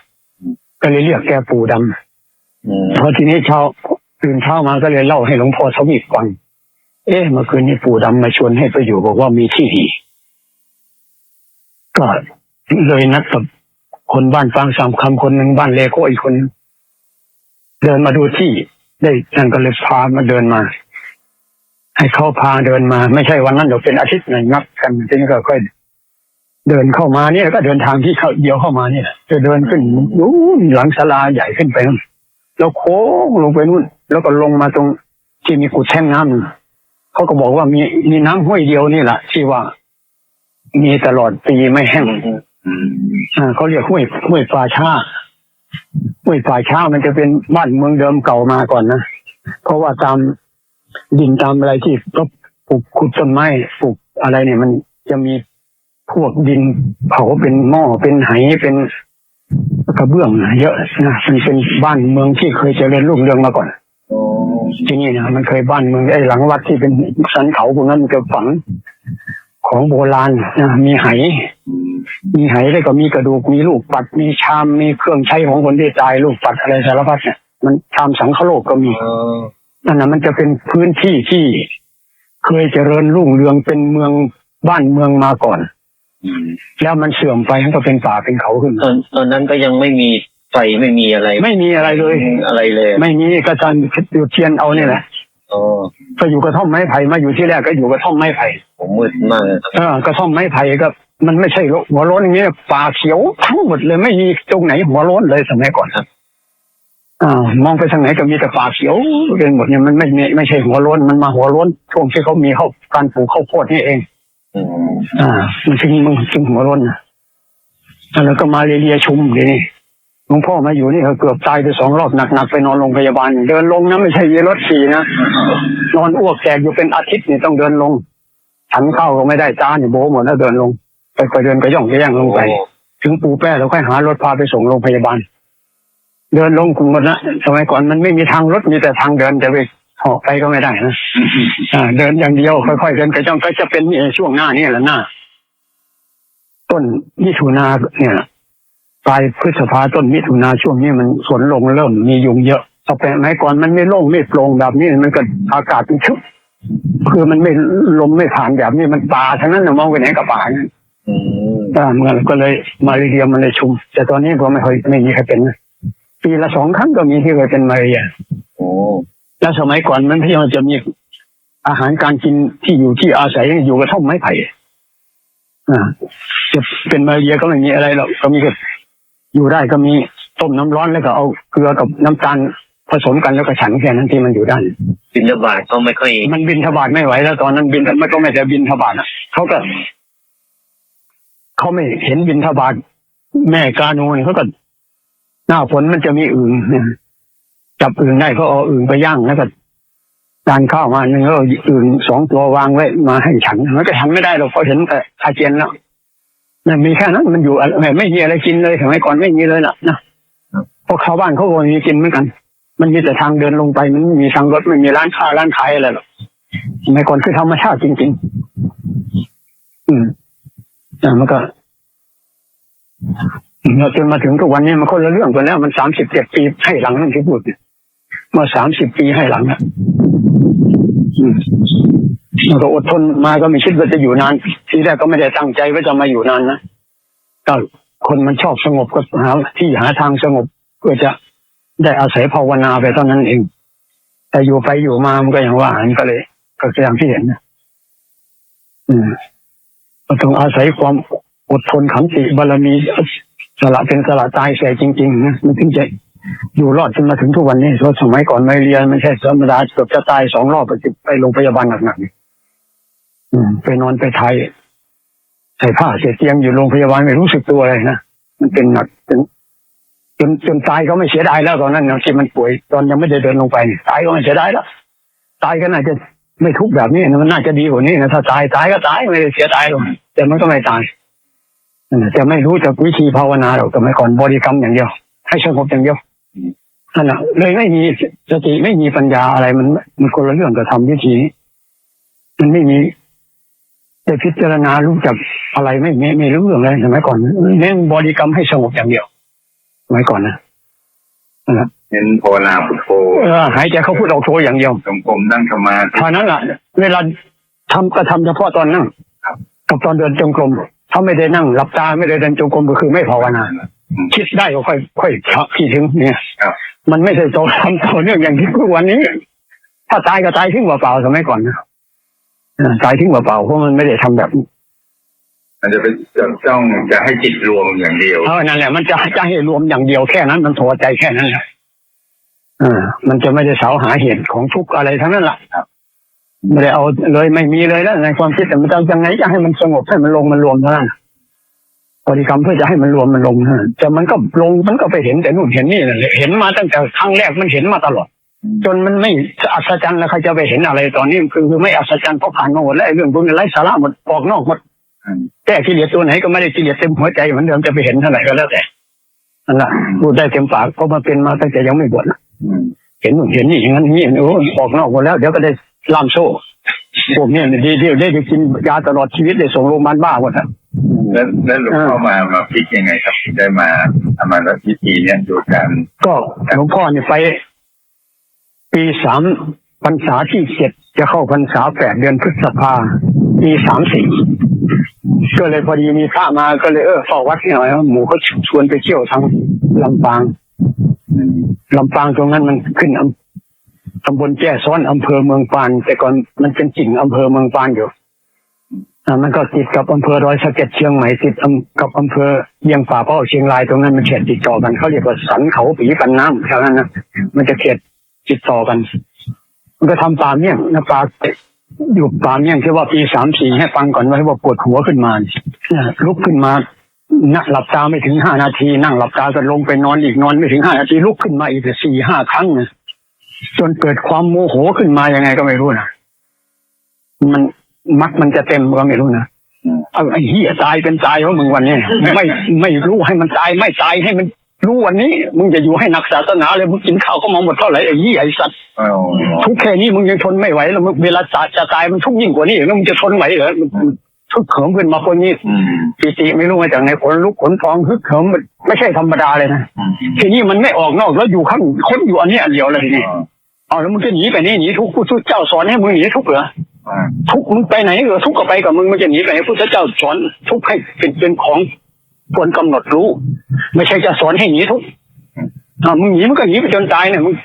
ก็เลยเรียกแกปู่ดำพอทีนี้ตื่นเช้ามาก็เลยเล่าให้หลวงพ่อทวีปฟังเมื่อคืนนี้ปู่ดำมาชวนให้ไปอยู่บอกว่ามีที่ดีก็เลยนัดกับคนบ้านฟัง3 คำคนหนึ่งบ้านเลโก้อีกคนเดินมาดูที่ได้นั่นก็เลยพามาเดินมาให้เขาพาเดินมาไม่ใช่วันนั้นเดี๋ยวเป็นอาทิตย์หนึ่งนับกันทีนี้ก็ค่อยเดินเข้ามาเนี่ยก็เดินทางที่เขาเดียวเข้ามาเนี่ยจะเดินขึ้นนู้นหลังศาลาใหญ่ขึ้นไปแล้วโค้งลงไปนู่นแล้วก็ลงมาตรงที่มีกุดแท่งน้ำเขาก็บอกว่ามีน้ำห้วยเดียวนี่แหละที่ว่ามีตลอดปีไม่แห้งเขาเรียกห้วยป่าช้าห้วยป่าช้ามันจะเป็นบ้านเมืองเดิมเก่ามาก่อนนะเพราะว่าตามดินตามอะไรที่ก็ปลูกขุดต้นไม้ปลูกอะไรเนี่ยมันจะมีพวกดินเผาเป็นหม้อเป็นไหเป็นกระเบื้องเยอะนะมันเป็นบ้านเมืองที่เคยเจริญรุ่งเรืองมาก่อนที่นี่นะมันเคยบ้านเมืองไอ้หลังวัดที่เป็นสันเขาพวกนั้นมันจะฝังของโบราณนะมีไหแล้วก็มีกระดูกมีลูกปัดมีชามมีเครื่องใช้ของคนที่ตายลูกปัดอะไรสารพัดเนี่ยมันชามสังฆโลกก็มีนั่นนะมันจะเป็นพื้นที่ที่เคยเจริญรุ่งเรืองเป็นเมืองบ้านเมืองมาก่อนแล้วมันเสื่อมไปมันก็เป็นป่าเป็นเขาขึ้นตอนนั้นก็ยังไม่มีไฟไม่มีอะไรไม่มีอะไรเลยไม่มีกระจายจุดเทียนเอาเนี่ยแหละก็อยู่กระท่อมไม้ไผ่มาอยู่ที่แรกก็อยู่กระท่อมไม้ไผ่ผมมืดมากกระท่อมไม้ไผ่ก็มันไม่ใช่หัวโล้นอย่างนี้ป่าเขียวทั้งหมดเลยไม่มีตรงไหนหัวโล้นเลยสมัยก่อนครับมองไปทางไหนก็มีแต่ป่าเขียวเป็นหมดเนี่ยมันไม่ใช่หัวโล้นมันมาหัวโล้นช่วงที่เขามีการปลูกข้าวโพดนี่เองมันถึงหัวโล้นแล้วก็มาเรียชุมนี่หลวงพ่อมาอยู่นี่เกือบตายไป2 รอบหนักๆไปนอนโรงพยาบาลเดินลงนะไม่ใช่รถขี่นะนอนอ้วกแตกอยู่เป็นอาทิตย์นี่ต้องเดินลงฉันเข้าก็ไม่ได้จ้าเนี่ยโบหมดแล้วเดินลงไปเดินก็ย่องแย่งลงไปถึงปูแป้แล้วค่อยหารถพาไปส่งโรงพยาบาลเดินลงกรุงหมดนะสมัยก่อนมันไม่มีทางรถมีแต่ทางเดินจะไปเหาะไปก็ไม่ได้นะเดินอย่างเดียวค่อยๆเดินก็จะเป็นช่วงหน้านี่แหละหน้าต้นมิถุนาเนี่ยปลายพฤษภาต้นมิถุนาช่วงนี้มันฝนลงเริ่มมียุงเยอะเอาไปไหมก่อนมันไม่โล่งไม่โปร่งแบบนี้มันก็อากาศมันชุบคือมันไม่ลมไม่ผ่านแบบนี้มันป่าทั้งนั้นมองไปไหนกับป่ามันก็เลยมาเรียมันเลยชุมแต่ตอนนี้ก็ไม่มีใครเป็นปีละ2 ครั้งก็มีที่เคยเป็นมาเรียแล้วสมัยก่อนมันพยายามจะมีอาหารการกินที่อยู่ที่อาศัยอยู่กระท่อมไม้ไผ่จะเป็นมาเรียก็ไม่มีอะไรหรอกก็มีก็อยู่ได้ก็มีต้มน้ำร้อนแล้วก็เอาเกลือกับน้ำตาลผสมกันแล้วก็ฉันแค่นั้นที่มันอยู่ได้บิณฑบาตก็ไม่ค่อยมันบิณฑบาตไม่ไหวแล้วตอนนั้นมันก็ไม่แต่บิณฑบาตเขาไม่เห็นบิณฑบาตแม่กาโนนเขาก็หน้าฝนมันจะมีอึ่งจับอึ่งได้เขาเอาอึ่งไปย่างแล้วก็ จานข้าวมาหนึ่งแล้วอื่น2 ตัววางไว้มาให้ฉันมันก็ฉันไม่ได้หรอกเพราะเห็นแต่อาเจียนแล้วนั่นมีแค่นั้นมันอยู่ไม่มีอะไรกินเลยสมัยก่อนไม่มีเลยล่ะนะพวกชาวบ้านเขาก็มีกินเหมือนกันมันมีแต่ทางเดินลงไปมันไม่มีทางรถไม่มีร้านค้าร้านขายอะไรหรอกสมัยก่อนคือธรรมชาติจริงๆมันก็จนมาถึงทุกวันนี้มันคนละเรื่องกันแล้วมัน37 ปีให้หลังนั่นที่พูดเมื่อ30 ปีให้หลังนะมันก็อดทนมาก็ไม่คิดว่าจะอยู่นานทีแรกก็ไม่ได้ตั้งใจว่าจะมาอยู่นานนะก็คนมันชอบสงบก็หาที่หาทางสงบเพื่อจะได้อาศัยภาวนาไปเท่านั้นเองแต่อยู่ไปอยู่มามันก็อย่างว่ามันก็เลยก็อย่างที่เห็นนะก็ต้องอาศัยความอดทนขันติบารมีสละเป็นสละตายเสียจริงๆนะมันถึงจะอยู่รอดจนมาถึงทุกวันนี้เพราะสมัยก่อนไม่เรียนไม่ใช่ธรรมดาเกือบจะตาย2 รอบไปโรงพยาบาลหนักๆไปนอนไปไทยใส่ผ้าเสียเตียงอยู่โรงพยาบาลไม่รู้สึกตัวเลยนะมันเป็นหนักจนตายก็ไม่เสียดายแล้วตอนนั้นที่มันป่วยตอนยังไม่ได้เดินลงไปตายก็ไม่เสียดายแล้วตายก็น่าจะไม่ทุกข์แบบนี้นะมันน่าจะดีกว่านี้นะถ้าตายก็ตายไม่ได้เสียดายหรอกแต่มันก็ไม่ตายแต่ไม่รู้จากวิธีภาวนาหรอกสมัยก่อนบริกรรมอย่างเดียวให้สงบอย่างเดียวนั่นแหละเลยไม่มีสติไม่มีปัญญาอะไรมันคนละเรื่องกับทำวิธีมันไม่มีได้พิจารณารู้จักอะไรไม่รู้เรื่องเลยสมัยก่อนเน้นบริกรรมให้สงบอย่างเดียวสมัยก่อนนะเน้นภาวนาพุทโธหายใจเขาพูดออกโธอย่างเดียวจงกรมนั่งสมาธิเท่านั้นแหละเวลาทำก็ทำเฉพาะตอนนั่งกับตอนเดินจงกรมถ้าไม่ได้นั่งหลับตาไม่ได้เดินจงกรมก็คือไม่ภาวนาคิดได้ก็ค่อยคิดถึงเนี่ยมันไม่ใช่โตทำต่อเนื่องอย่างที่พูดวันนี้ถ้าตายก็ตายทิ้งเปล่าๆสมัยก่อนนะตายทิ้งเปล่าๆเพราะมันไม่ได้ทำแบบมันจะเป็นต้องจะให้จิตรวมอย่างเดียวนั่นแหละมันจะให้รวมอย่างเดียวแค่นั้นมันพอใจแค่นั้นแหละมันจะไม่ได้เสาหาเหตุของทุกข์อะไรทั้งนั้นแหละไม่ได้เอาเลยไม่มีเลยแล้วในความคิดแต่มันจะยังไงจะให้มันสงบให้มันลงมันรวมเท่านั้นบริกรรมเพื่อจะให้มันรวมมันลงแต่มันก็ลงมันก็ไปเห็นแต่นู่นเห็นนี่นั่นแหละเห็นมาตั้งแต่ครั้งแรกมันเห็นมาตลอดจนมันไม่อัศจรรย์แล้วใครจะไปเห็นอะไรตอนนี้คือไม่อัศจรรย์เพราะผ่านมาหมดแล้วเรื่องพวกนี้ไร้สาระหมดออกนอกหมดแต่กิเลสตัวไหนก็ไม่ได้กิเลสเต็มหัวใจเหมือนเดิมจะไปเห็นเท่าไหร่ก็แล้วแต่นั่นแหละพูดได้เต็มปากเพราะมันเป็นมาตั้งแต่ยังไม่บวชเห็นนู่นเห็นนี่อย่างนั้นนี่โอ้ออกนอกหมดแล้วเดี๋ยวก็ได้ล่ามโซ่พวกนี้ดีได้กินยาตลอดชีวิตได้ส่งโรงพยาบาลบ้าหมดอ่ะแล้วหลวงพ่อมาพลิกยังไงครับได้มาทำมาแล้วพิธีเนี่ยดูการก็หลวงพ่อเนี่ยไปปี3 พรรษาที่ 7จะเข้าพรรษา8 เดือนพฤษภาปี34ก็เลยพอดีมีพระมาก็เลยเข้าวัดที่หน่อยหมู่เขาชวนไปเที่ยวทางลำปางตรงนั้นมันขึ้นตำบลแจ้ซ้อนอำเภอเมืองปานแต่ก่อนมันเป็นจิ่งอำเภอเมืองปานอยู่มันก็ติดกับอำเภอดอยสะเก็ดเชียงใหม่ติดกับอำเภอเวียงป่าเป้าเชียงรายตรงนั้นมันเขตติดต่อกันเขาเรียกว่าสันเขาปีกันน้ำแถวนั้นนะมันจะเขตติดต่อกันมันก็ทำป่าเมี่ยงนะป่าอยู่ป่าเมี่ยงที่ว่าปี34ให้ฟังก่อนไว้ว่าปวดหัวขึ้นมาลุกขึ้นมานั่งหลับตาไม่ถึง5 นาทีนั่งหลับตาก็ลงไปนอนอีกนอนไม่ถึง5 นาทีลุกขึ้นมาอีก4-5 ครั้งนะจนเกิดความโมโหขึ้นมายังไงก็ไม่รู้นะมันจะเต็มก็ไม่รู้นะเอาไอ้เหี้ยตายเป็นตายเพราะมึงวันนี้ไม่รู้ให้มันตายไม่ตายให้มันรู้วันนี้มึงจะอยู่ให้นักศาสนาเลยมึงกินข้าวก็มองหมดเท่าไหร่ไอ้เหี้ยไอ้สัตว์ทุกแค่นี้มึงยังทนไม่ไหวแล้วเวลาจะตายมันทุกยิ่งกว่านี้แล้วมึงจะทนไหวเหรอทุกเขิมขึ้นมาคนนี้ปีติไม่รู้มาจากไหนขนลุกขนพองฮึกเขิมไม่ใช่ธรรมดาเลยนะทีนี้มันไม่ออกนอกแล้วอยู่ข้างคนอยู่อันนี้อันเดียวเลยทีนี้แล้วมึงจะหนีไปนี่หนีทุกข์พุทธเจ้าสอนให้มึงหนีทุกข์เหรอทุกข์มึงไปไหนเหรอทุกข์ก็ไปกับมึงจะหนีไปไหนพุทธเจ้าสอนทุกข์ให้เป็นของควรกำหนดรู้ไม่ใช่จะสอนให้หนีทุกข์มึงหนีมันก็หนีไปจนตายเนี่ยมึง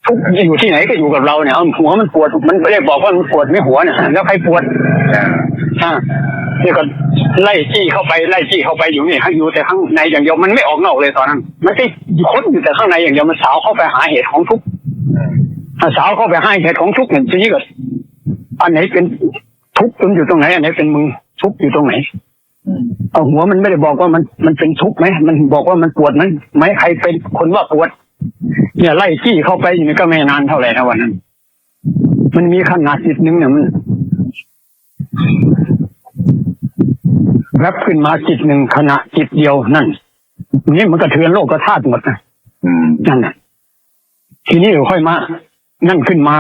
ทุกข์อยู่ที่ไหนก็อยู่กับเราเนี่ยหัวมันปวดมันไม่ได้บอกว่ามันปวดไม่หัวเนี่ยแล้วใครปวดนี่ก็ไล่จี้เข้าไปอยู่นี่ให้อยู่แต่ข้างในอย่างเดียวมันไม่ออกนอกเลยตอนนั้นมันก็ค้นอยู่แต่ข้างในอย่างเดียวมันสาวเข้าไปหาเหตุของทุกข์สาวเข้าไปให้เหตุของทุกข์เนี่ยทีนี้ก็อันไหนเป็นทุกข์อยู่ตรงไหนอันไหนเป็นมึงทุกข์อยู่ตรงไหนหัวมันไม่ได้บอกว่ามันเป็นทุกข์ไหมมันบอกว่ามันปวดไหมใครเป็นคนว่าปวดเนี่ยไล่จี้เข้าไปอยู่นี่ก็ไม่นานเท่าไหร่นะวันนั้น มันมีขนาดจิตหนึ่งเนี่ยมันแวบขึ้นมาจิตหนึ่งขณะจิตเดียวนั่นนี่มันกระเทือนโลกธาตุหมดนะนั่นน่ะทีนี้ค่อยมานั่นขึ้นมา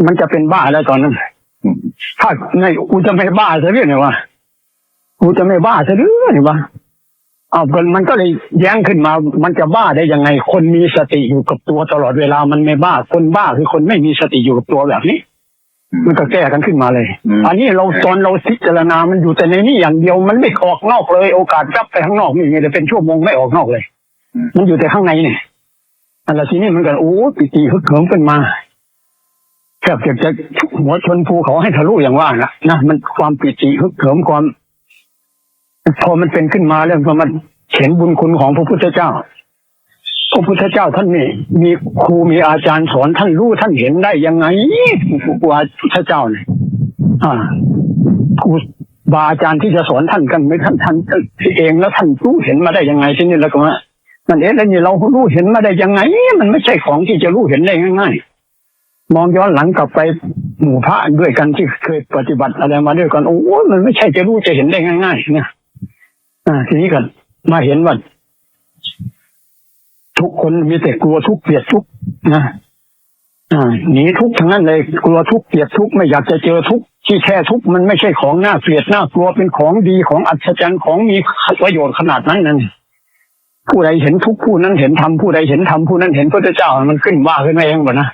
มันจะเป็นบ้าแล้วตอนนั้นถ้าในกูจะไม่บ้าซะเรื่องเนี่ยวะกูจะไม่บ้าซะเรื่องเนี่ยวะเอามันก็เลยแย้งขึ้นมามันจะบ้าได้ยังไงคนมีสติอยู่กับตัวตลอดเวลามันไม่บ้าคนบ้าคือคนไม่มีสติอยู่กับตัวแบบนี้มันก็แก้กันขึ้นมาเลยอันนี้เราตอนเราพิจารณามันอยู่แต่ในนี้อย่างเดียวมันไม่ออกนอกเลยโอกาสรับไปข้างนอกนี่ไงจะเป็นชั่วโมงไม่ออกนอกเลยมันอยู่แต่ข้างในเนี่ยอันละทีนี้มันก็โอ้ปิติฮึกเหิมขึ้นมาแทบจะหัวชนภูเขาให้ทะลุอย่างว่านะมันความปิติฮึกเหิมความพอมันเป็นขึ้นมาแล้วพอมันเห็นบุญคุณของพระพุทธเจ้าพระพุทธเจ้าท่านนี่มีครูมีอาจารย์สอนท่านรู้ท่านเห็นได้ยังไงครูพุทธเจ้าเนี่ยครูบาอาจารย์ที่จะสอนท่านกันไม่ท่านเองแล้วท่านรู้เห็นมาได้ยังไงทีนี้แล้วก็ว่ามันแล้วนี่เรารู้เห็นมาได้ยังไงมันไม่ใช่ของที่จะรู้เห็นได้ง่ายๆมองย้อนหลังกลับไปหมู่พระด้วยกันที่เคยปฏิบัติอะไรมาด้วยกันโอ้มันไม่ใช่จะรู้จะเห็นได้ง่ายๆเนี่ยทีนี้ก็มาเห็นว่าทุกคนมีแต่กลัวทุกข์เกลียดทุกข์นะหนีทุกข์ทั้งนั้นเลยกลัวทุกข์เกลียดทุกข์ไม่อยากจะเจอทุกข์ที่แท้ทุกข์มันไม่ใช่ของน่าเกลียดน่ากลัวเป็นของดีของอัศจรรย์ของมีประโยชน์ขนาดนั้นนั่นผู้ใดเห็นทุกข์ผู้นั้นเห็นธรรมผู้ใดเห็นธรรมผู้นั้นเห็นพระเจ้ามันขึ้นว่าขึ้นมาเองหมดนะ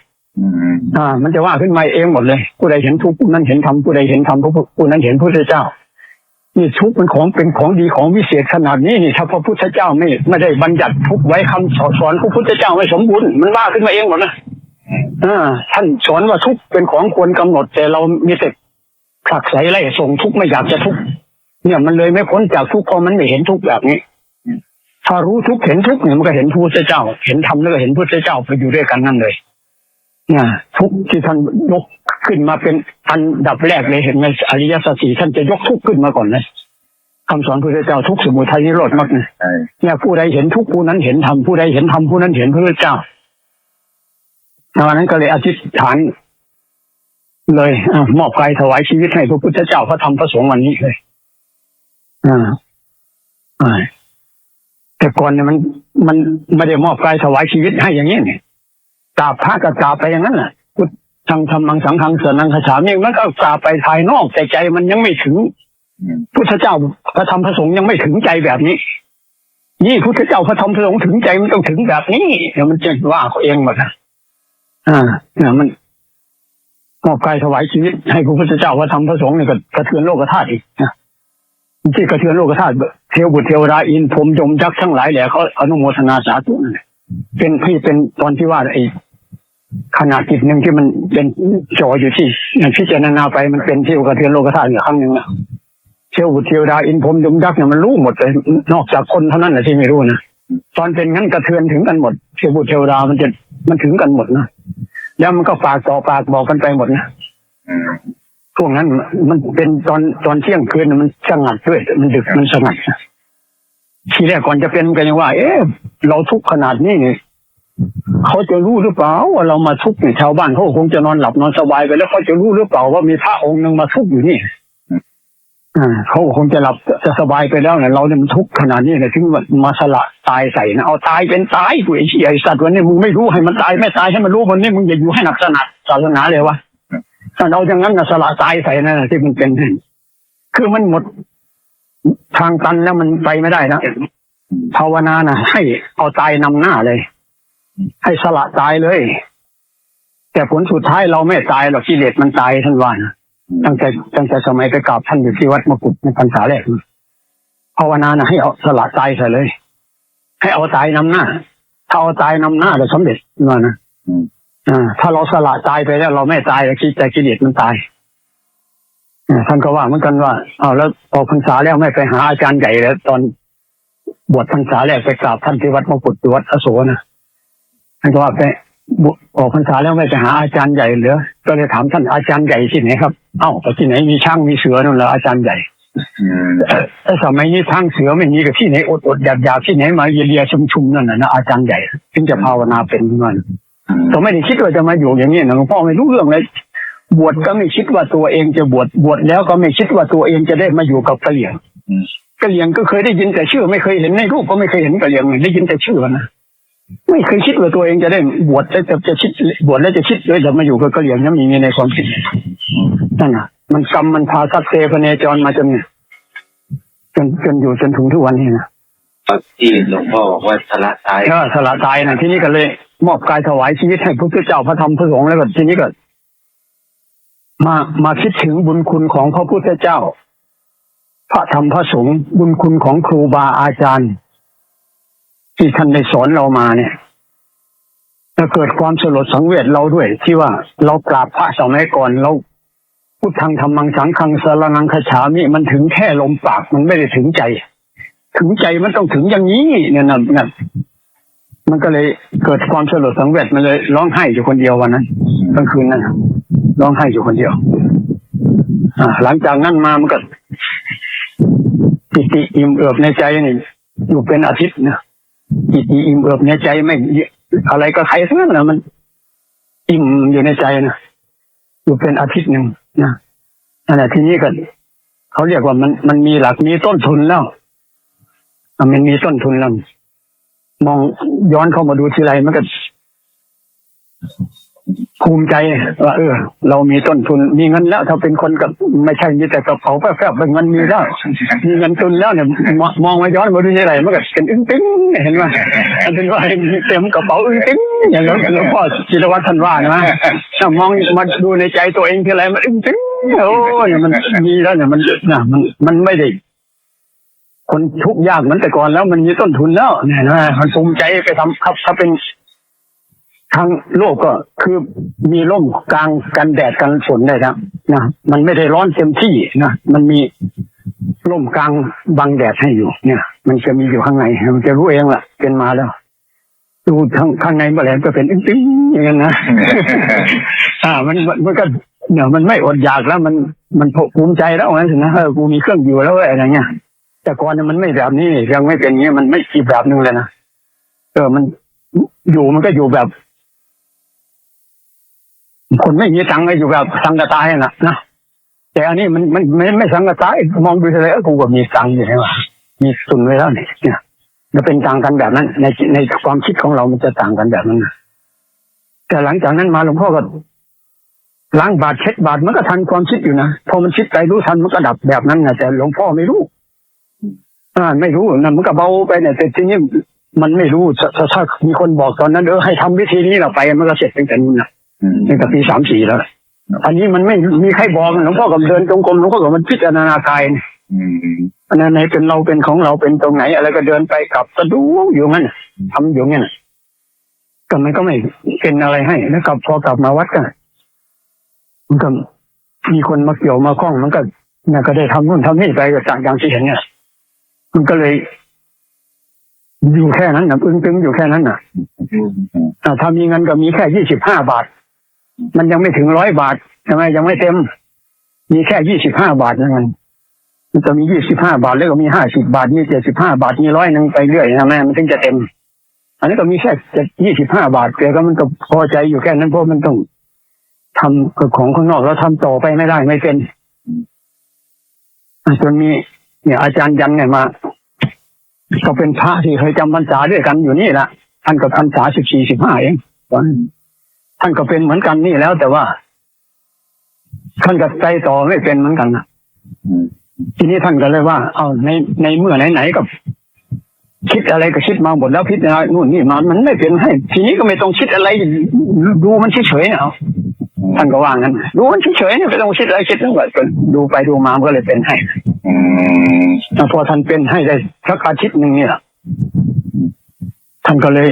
มันจะว่าขึ้นมาเองหมดเลยผู้ใดเห็นทุกข์ผู้นั้นเห็นธรรมผู้ใดเห็นธรรมผู้นั้นเห็นพระเจ้านี่ทุกข์เป็นของดีของวิเศษขนาดนี้นี่ถ้าพระพุทธเจ้าไม่ได้บัญญัติทุกข์ไว้คำสอนพระพุทธเจ้าไม่สมบูรณ์มันว่าขึ้นมาเองหมดนะท่านสอนว่าทุกข์เป็นของควรกำหนดแต่เรามีแต่ผลักไสไล่ส่งทุกข์ไม่อยากจะทุกข์เนี่ยมันเลยไม่พ้นจากทุกข์เพราะมันไม่เห็นทุกข์แบบนี้ถ้ารู้ทุกข์เห็นทุกข์เนี่ยมันก็เห็นพระพุทธเจ้าเห็นธรรมแล้วก็เห็นพระพุทธเจ้าไปอยู่ด้วยกันนั่นเลยเนี่ยทุกข์ที่ท่านยกขึ้นมาเป็นอันดับแรกเลยเห็นไหมอริยสัจสี่ท่านจะยกทุกข์ขึ้นมาก่อนเลยคำสอนพระพุทธเจ้าทุกข์สมุทัยนิโรธมรรคเนี่ยผู้ใดเห็นทุกข์ผู้นั้นเห็นธรรมผู้ใดเห็นธรรมผู้นั้นเห็นพระพุทธเจ้าวันนั้นก็เลยอธิษฐานเลยมอบกายถวายชีวิตให้พระพุทธเจ้าพระธรรมพระสงฆ์วันนี้เลยแต่ก่อนเนี่ยมันไม่ได้มอบกายถวายชีวิตให้อย่างนี้เนี่ยกราบพระก็กราบไปอย่างนั้นแหละพุทธังธรรมังสังฆังสรณังคัจฉามิมันก็กราบไปภายนอกแต่ใจมันยังไม่ถึงพุทธเจ้าพระธรรมพระสงฆ์ยังไม่ถึงใจแบบนี้นี่พุทธเจ้าพระธรรมพระสงฆ์ถึงใจมันต้องถึงแบบนี้เดี๋ยวมันจะว่าเขาเองหมดนะเนี่ยมันมอบกายถวายชีวิตให้พระพุทธเจ้าพระธรรมพระสงฆ์เนี่ยก็กระเทือนโลกธาตุอีกนะที่กระเทือนโลกธาตุเทวบุตรเทวดาอินพรหมยมยักษ์ทั้งหลายแหละเขาอนุโมทนาสาธุเป็นตอนที่ว่าไอ้ขนาดจิตหนึ่งที่มันเป็นจ่ออยู่ที่อย่างพิจารณาไปมันเป็นที่กระเทือนโลกธาตุครั้งหนึ่งนะเทวบุตรเทวดาอินพรหมยมยักษ์เนี่ยมันรู้หมดเลยนอกจากคนเท่านั้นแหละที่ไม่รู้นะตอนเป็นงั้นกระเทือนถึงกันหมดเทวบุตรเทวดามันถึงกันหมดนะแล้วมันก็ปากต่อปากบอกกันไปหมดนะช่วงนั้นมันเป็นตอนเที่ยงคืนมันสงัดด้วยมันดึกมันสงัดทีแรกก่อนจะเป็นกันยังว่าเราทุกข์ขนาดนี้เนี่ยเขาจะรู้หรือเปล่าว่าเรามาทุกข์เนี่ยชาวบ้านเขาคงจะนอนหลับนอนสบายไปแล้วเขาจะรู้หรือเปล่าว่ามีพระองค์หนึ่งมาทุกข์อยู่นี่เขาคงจะหลับจะสบายไปแล้วเนี่ยเราเนี่ยมันทุกข์ขนาดนี้เนี่ยถึงมาสละตายใส่นะเอาตายเป็นตายกูไอ้เหี้ยไอ้สัตว์วันนี้มึงไม่รู้ให้มันตายไม่ตายให้มันรู้วันนี้มึงอย่าอยู่ให้หนักศาสนาเลยวะถ้าเราอย่างนั้นนะสละตายใส่นั่นที่มันเป็นคือมันหมดทางตันแล้วมันไปไม่ได้นะภาวนานะให้เอาตายนำหน้าเลยให้สละตายเลยแต่ผลสุดท้ายเราไม่ตายหรอกกิเลสมันตายท่านว่านะตั้งแต่สมัยไปกราบท่านอยู่ที่วัดมกุฏในพรรษาแรกภาวนานะให้เอาสละตายใส่เลยให้เอาตายนำหน้าถ้าเอาตายนำหน้าจะสำเร็จว่านะถ้าเราสละตายไปแล้วเราไม่ตายแต่กิเลสมันตายท่านก็ว่าเหมือนกันว่าแล้วออกพรรษาแล้วไม่ไปหาอาจารย์ใหญ่แล้วตอนบวชพรรษาแรกไปกราบท่านที่วัดมกุฏวัดอโศกนะท่านก็ว่าไปออกพรรษาแล้วไม่ไปหาอาจารย์ใหญ่เหรอก็เลยถามท่านอาจารย์ใหญ่ที่ไหนครับก็ที่ไหนมีช้างมีเสือนั่นแหละอาจารย์ใหญ่แต่สมัยนี้ช้างเสือไม่มีกับที่ไหนอดอยากที่ไหนมาเยียชุมนั่นนะอาจารย์ใหญ่ถึงจะภาวนาเป็นนั่น ก็ไม่ได้คิดว่าจะมาอยู่อย่างนี้นะหลวงพ่อไม่รู้เรื่องเลยบวชก็ไม่คิดว่าตัวเองจะบวชแล้วก็ไม่คิดว่าตัวเองจะได้มาอยู่กับกะเหรี่ยงกะเหรี่ยงก็เคยได้ยินแต่ชื่อไม่เคยเห็นในรูปก็ไม่เคยเห็นกะเหรี่ยงได้ยินแต่ชื่อนะไม่เคยคิดว่าตัวเองจะได้บวชแล้วจะคิดบวชแล้วจะคิดเลยจะมาอยู่กับกะเหรี่ยงนั้นมีในความคิดนั่นน่ะมันกรรมมันพาสัตเตพเนจรมาจนอยู่จนถึงทุกวันนี้นะ ที่หลวงพ่อบอกว่าสละตาย สละตายนะที่นี้ก็เลยมอบกายถวายชีวิตให้พระพุทธเจ้าพระธรรมพระสงฆ์แล้วก็ทีนี้ก็มาคิดถึงบุญคุณของพระพุทธเจ้าพระธรรมพระสงฆ์บุญคุณของครูบาอาจารย์ที่ท่านได้สอนเรามาเนี่ยจะเกิดความสลดสังเวชเราด้วยที่ว่าเรากราบพระสมัยก่อนเราพุทธังธรรมังสังฆังสรณังคัจฉามิมันถึงแค่ลมปากมันไม่ได้ถึงใจถึงใจมันต้องถึงอย่างนี้เนี่ยนะมันก็เลยเกิดความสลดสังเวชมันเลยร้องไห้อยู่คนเดียววันนั้นกลางคืนนั้นร้องไห้อยู่คนเดียวหลังจากนั้นมามันก็ปิติอิ่มเอิบในใจนี่อยู่เป็นอาทิตย์นะปิติอิ่มเอิบในใจไม่อะไรก็ใครทั้งนั้นนะมันอิ่มอยู่ในใจนะอยู่เป็นอาทิตย์หนึ่งนะนั่นแหละทีนี้ก็เขาเรียกว่ามันมีหลักมีต้นทุนแล้วมันมีต้นทุนแล้วมองย้อนเข้ามาดูทีไรมันก็ภูมิใจว่าเรามีต้นทุนมีเงินแล้วถ้าเป็นคนกับไม่ใช่มีแต่กระเป๋าแฝงเป็นเงินมีแล้วมีเงินทุนแล้วเนี่ยมองมาย้อนมาดูทีไรมันก็เป็นอึ้งตึ้งเห็นไหมอันเป็นว่าเต็มกระเป๋าอึ้งตึ้งอย่างหลวงพ่อจิรวัตรท่านว่านะถ้ามองมาดูในใจตัวเองทีไรมันอึ้งตึ้งโอ้ยมันมีแล้วเนี่ยมันไม่ได้คนทุกข์ยากเหมือนแต่ก่อนแล้วมันมีต้นทุนแล้วเนี่ยนะมันภูมิใจไปทำครับถ้าเป็นทางโลกก็คือมีร่มกลางกันแดดกันฝนได้ครับนะมันไม่ได้ร้อนเต็มที่นะมันมีร่มกลางบังแดดให้อยู่เนี่ยมันจะมีอยู่ข้างในมันจะรู้เองล่ะเป็นมาแล้วดูข้างในเมื่อไหร่ก็เป็นอึ้งๆอย่างนั้นนะ มันก็เนี่ยมันไม่อดอยากแล้วมันภูมิใจแล้วงั้นสินะกูมีเครื่องอยู่แล้วอะไรเงี้ยแต่ก่อนเนี่ยมันไม่แบบนี้ยังไม่เป็นอย่างเงี้ยมันไม่อีกแบบนึงเลยนะมันอยู่มันก็อยู่แบบคนไม่มีตังค์ก็อยู่แบบสังกตายนะแต่อันนี้มันไม่สังกตายมองดูเลยกูก็มีตังค์อยู่ใช่ไหมมีทุนไว้แล้วเนี่ยมันเป็นต่างกันแบบนั้นในความคิดของเรามันจะต่างกันแบบนั้นแต่หลังจากนั้นมาหลวงพ่อก็ล้างบาตรเช็ดบาตรมันก็ทันความคิดอยู่นะพอมันคิดไปรู้ทันมันก็ดับแบบนั้นนะแต่หลวงพ่อไม่รู้ไม่รู้นะมันก็เบาไปเนี่ยแต่ทีนี้มันไม่รู้ถ้ามีคนบอกตอนนั้นให้ทำวิธีนี้เราไปมันก็เสร็จตั้งแต่นู้นนะตั้งแต่ปี34แล้วอันนี้มันไม่มีใครบอกหลวงพ่อก็เดินจงกรมหลวงพ่อก็มันพิจารณากายอันนั้นไหนเป็นเราเป็นของเราเป็นตรงไหนอะไรก็เดินไปกลับก็ดูอยู่งั้นทำอยู่งั้นก็มันก็ไม่เป็นอะไรให้แล้วพอกลับมาวัดกันมันก็มีคนมาเกี่ยวมาคล้องมันก็เนี่ยก็ได้ทำนู่นทำนี่ไปก็จากอย่างที่เห็นเนี่ยมันก็เลยอยู่แค่นั้นนะตึงอยู่แค่นั้นนะถ้ามีเงินก็มีแค่25 บาทมันยังไม่ถึง100 บาทใช่ไหมยังไม่เต็มมีแค่25 บาทนั่นมันจะมี25 บาทแล้วก็มี50 บาทมี75 บาทมี100นึงไปเรื่อยนะแม่มันถึงจะเต็มอันนี้ก็มีแค่25 บาทแต่ก็มันก็พอใจอยู่แค่นั้นเพราะมันต้องทำกับของข้างนอกแล้วทำต่อไปไม่ได้ไม่เป็นจนมีเนี่ยอาจารย์ยันเนี่ยมาก็เป็นพระที่เคยจำพรรษาด้วยกันอยู่นี่แหละท่านก็พรรษา14-15เองท่านก็เป็นเหมือนกันนี่แล้วแต่ว่าท่านก็ใจต่อไม่เป็นเหมือนกันนะทีนี้ท่านก็เลยว่าเอาในเมื่อไหนๆก็คิดอะไรก็คิดมาหมดแล้วพิจารณานู่นนี่มามันไม่เป็นให้ทีนี้ก็ไม่ต้องคิดอะไรดูมันเฉยๆเอาท่านก็ว่างั้นดูมันเฉยๆไม่ต้องคิดอะไรคิดแล้วก็ดูไปดูมามันก็เลยเป็นให้พอท่านเป็นให้ได้สักอาทิตย์นึงเนี่ยท่านก็เลย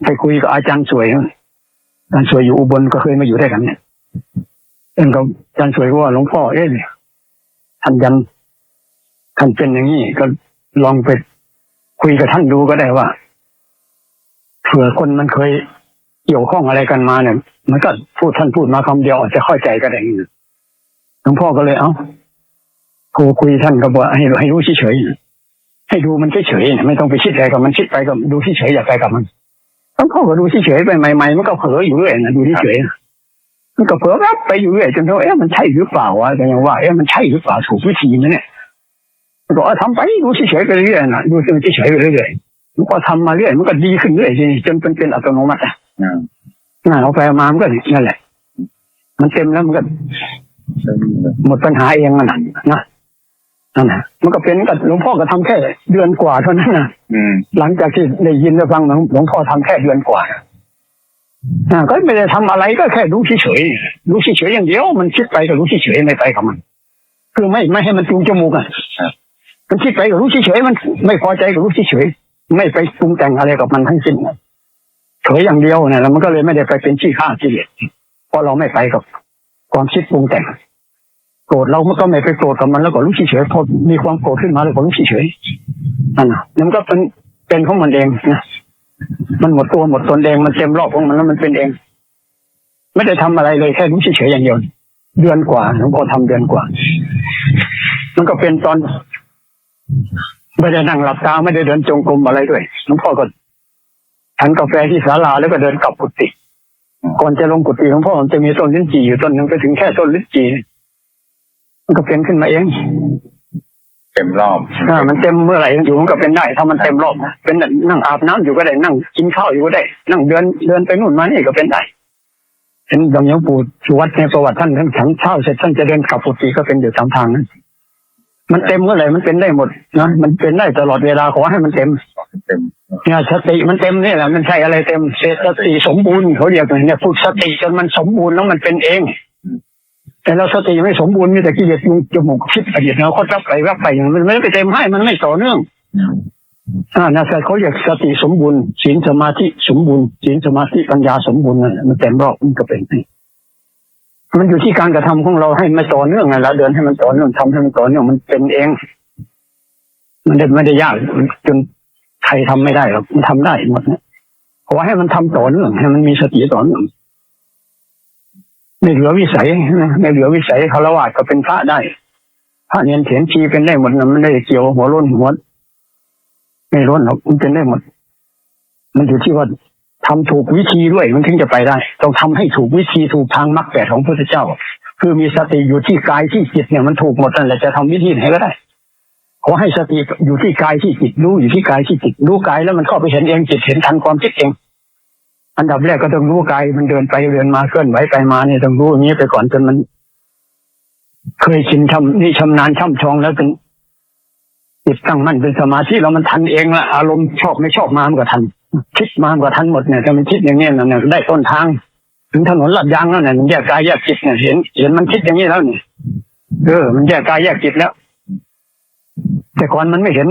ไปคุยกับอาจารย์สวยอาจารย์สวยอยู่อุบลก็เคยมาอยู่ด้วยกันเนี่ยอาจารย์สวยก็ว่าหลวงพ่อท่านยันท่านเป็นอย่างนี้ก็ลองไปคุยกับท่านดูก็ได้ว่าเผื่อคนมันเคยเกี่ยวข้องอะไรกันมาเนี่ยมันก็ท่านพูดมาคำเดียวอาจจะเข้าใจก็ได้หลวงพ่อก็เลยคุยท่านก็บอกให้รู้เฉยๆให้ดูมันเฉยๆไม่ต้องไปคิดอะไรกับมันคิดไปก็ดูเฉยๆอย่าไปกับมัน แล้วพ่อก็ดูเฉยๆไปใหม่ๆมันก็เผลออยู่เรื่อยนะดูเฉยๆมันก็เผลอแวบไปอยู่เรื่อยจนเขามันใช่หรือเปล่าวะแต่ยังว่ามันใช่หรือเปล่าถูกวิธีไหมเนี่ยมันก็ทำไปดูเฉยๆไปเรื่อยนะดูเฉยๆไปเรื่อยมันก็ทำมาเรื่อยมันก็ดีขึ้นเรื่อยจนเป็นอัตโนมัติเอาไปมามันก็นั่นแหละมันเต็มแล้วมันก็หมดปัญหาเองนะนั่นนะมันก็เป็นกับหลวงพ่อก็ทำแค่เดือนกว่าเท่านั้นนะหลังจากที่ได้ยินได้ฟังหลวงพ่อทำแค่เดือนกว่าก็ไม่ได้ทำอะไรก็แค่รู้เฉยๆรู้เฉยๆอย่างเดียวมันคิดไปก็รู้เฉยๆไม่ไปกับมันคือไม่ให้มันจูงจมูกมันคิดไปก็รู้เฉยๆมันไม่พอใจก็รู้เฉยๆไม่ไปปรุงแต่งอะไรกับมันทั้งสิ้นเฉยอย่างเดียวเนี่ยแล้วมันก็เลยไม่ได้ไปเป็นขี้ข้ากิเลสเพราะเราไม่ไปกับความคิดปรุงแต่งโกรธเราก็ไม่ไปโกรธกับมันแล้วก็รู้เฉยๆพอมีความโกรธขึ้นมาแล้วก็รู้เฉยๆนั่นมันก็เป็นของมันเองนะมันหมดตัวหมดตนเองมันเต็มรอบของมันแล้วมันเป็นเองไม่ได้ทำอะไรเลยแค่รู้เฉยๆอย่างเดียวเดือนกว่าหลวงพ่อทำเดือนกว่ามันก็เป็นตอนไม่ได้นั่งหลับตาไม่ได้เดินจงกรมอะไรด้วยหลวงพ่อก็ฉันกาแฟที่ศาลาแล้วก็เดินกลับกุฏิก่อนจะลงกุฏิหลวงพ่อมันจะมีต้นลิ้นจี่อยู่ต้นนึงไปถึงแค่ต้นลิ้นจี่มันก็เป็นขึ้นมาเองเต็มรอบมันเต็มเมื่อไหร่อยู่มันก็เป็นได้ถ้ามันเต็มรอบนะเป็นนั่งอาบน้ำอยู่ก็ได้นั่งกินข้าวอยู่ก็ได้นั่งเดินไปนู่นมานี่ก็เป็นได้เห็นหลวงปู่สุวัตในประวัติท่านฉันเช้าเสร็จท่านจะเดินกลับกุฏิก็เป็นอยู่ตามทางนั้นมันเต็มเมื่อไหร่มันเป็นได้หมดนะมันเป็นได้ตลอดเวลาขอให้มันเต็มเนี่ยสติมันเต็มนี่แหละมันใช่อะไรเต็มสติสมบูรณ์เขาเรียกเนี่ยพูดสติจนมันสมบูรณ์แล้วมันเป็นเองแต่เราสติไม่สมบูรณ์มีแต่กิเลสจมูกคิดอดีตเราก็รับไปอย่างมันไม่ไปเต็มให้มันไม่ต่อเนื่องนะเขาเรียกสติสมบูรณ์ศีลสมาธิสมบูรณ์ศีลสมาธิปัญญาสมบูรณ์มันเต็มรอบมันก็เป็นมันอยู่ที่การกระทำของเราให้มันต่อเนื่องไงเราเดินให้มันต่อเนื่องทำให้มันต่อเนื่องมันเป็นเองมันไม่ได้ยากจนใครทำไม่ได้หรอกมันทำได้หมดนะขอให้มันทำต่อเนื่องให้มันมีสติต่อเนื่องไม่เหลือวิสัยไม่เหลือวิสัยฆราวาสก็เป็นพระได้พระเนียนเถียนชีเป็นได้หมดนะมันได้เกี่ยวหัวล้นหัวไม่ล้นหรอกมันเป็นได้หมดมันอยู่ที่ว่าทำถูกวิธีด้วยมันถึงจะไปได้ต้องทำให้ถูกวิธีถูกทางมรรคแปดของพระพุทธเจ้าคือมีสติอยู่ที่กายที่จิตเนี่ยมันถูกหมดนั่นแหละจะทำวิธีไหนก็ได้ขอให้สติอยู่ที่กายที่จิตรู้อยู่ที่กายที่จิตรู้กายแล้วมันเข้าไปเห็นเองจิตเห็นทันความคิดเองอันดับแรกก็ต้องรู้กายมันเดินไปเดินมาเคลื่อนไหวไปมาเนี่ยต้องรู้อย่างนี้ไปก่อนจนมันเคยชินนี่ชำนาญช่ำชองแล้วเป็นจิตตั้งมั่นเป็นสมาธิแล้วมันทันเองละอารมณ์ชอบไม่ชอบมามันก็ทันคิดมามันก็ทันหมดเนี่ยถ้ามันคิดอย่างนี้เนี่ยได้ต้นทางถึงถนนลาดยางแล้วเนี่ยมันแยกกายแยกจิตเนี่ยเห็นมันคิดอย่างนี้แล้วเนี่ยมันแยกกายแยกจิตแล้วแต่ก่อนมันไม่เห็น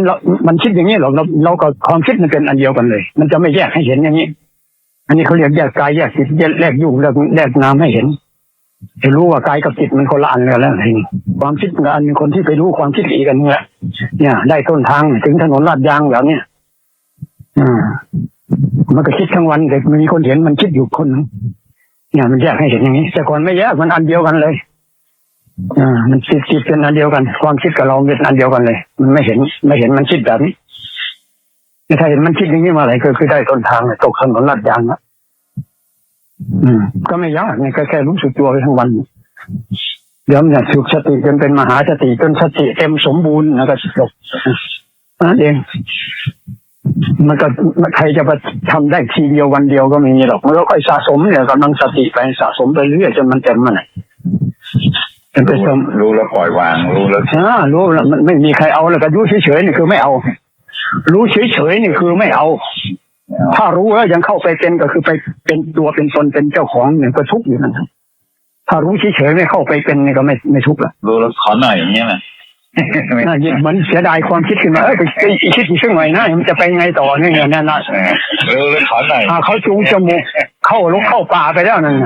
มันคิดอย่างนี้หรอกเราก็ความคิดมันเป็นอันเดียวกันเลยมันจะไม่แยกให้เห็นอย่างนี้อันนี้เขาเรียกแยกกายแยกจิตแยกยุ่งแยกนามให้เห็นจะรู้ว่ากายกับจิตมันคนละอันกันแล้วเองความคิดกับอันคนที่ไปรู้ความคิดอีกกันเนี่ยได้ต้นทางถึงถนนลาดยางแบบเนี้ยมันก็คิดทั้งวันแต่มีคนเห็นมันคิดอยู่คนนึงเนี่ยมันแยกให้เห็นอย่างนี้แต่ก่อนไม่แยกมันอันเดียวกันเลยมันจิตเป็นอันเดียวกันความคิดกับเราเป็นอันเดียวกันเลยมันไม่เห็นมันคิดแบบนี้ถ้าเห็นมันคิดอย่างนี้มาอะไรก็คือได้ต้นทางตกถนนลาดยางนะก็ไม่ยากไงก็แค่รู้สึกตัวไปทั้งวันเดี๋ยวเนี่ยฝึกสติจนเป็นมหาสติจนสติเต็มสมบูรณ์แล้วก็จบนั่นเองมันก็ใครจะไปทำได้ทีเดียววันเดียวก็ไม่มีหรอกมันก็ค่อยสะสมเนี่ยกำลังสติไปสะสมไปเรื่อยจนมันเต็มมันรู้แล้วปล่อยวางรู้แล้วมันไม่มีใครเอาแล้วก็รู้เฉยๆนี่คือไม่เอารู้เฉยๆนี่คือไม่เอาถ้ารู้แล้วยังเข้าไปเป็นก็คือไปเป็นตัวเป็นตนเป็นเจ้าของเนี่ยก็ทุกข์อยู่นั่นถ้ารู้เฉยๆไม่เข้าไปเป็นนี่ก็ไม่ทุกข์ละรู้แล้วขอหน่อยอย่างเงี้ยนะมันเสียดายความคิดขึ้นมาไปคิดอีกสักหน่อยนะมันจะไปไงต่อเนี่ยนั่นรู้แล้วขอหน่อยเขาจูงจมูกเข้าป่าไปแล้วนั่น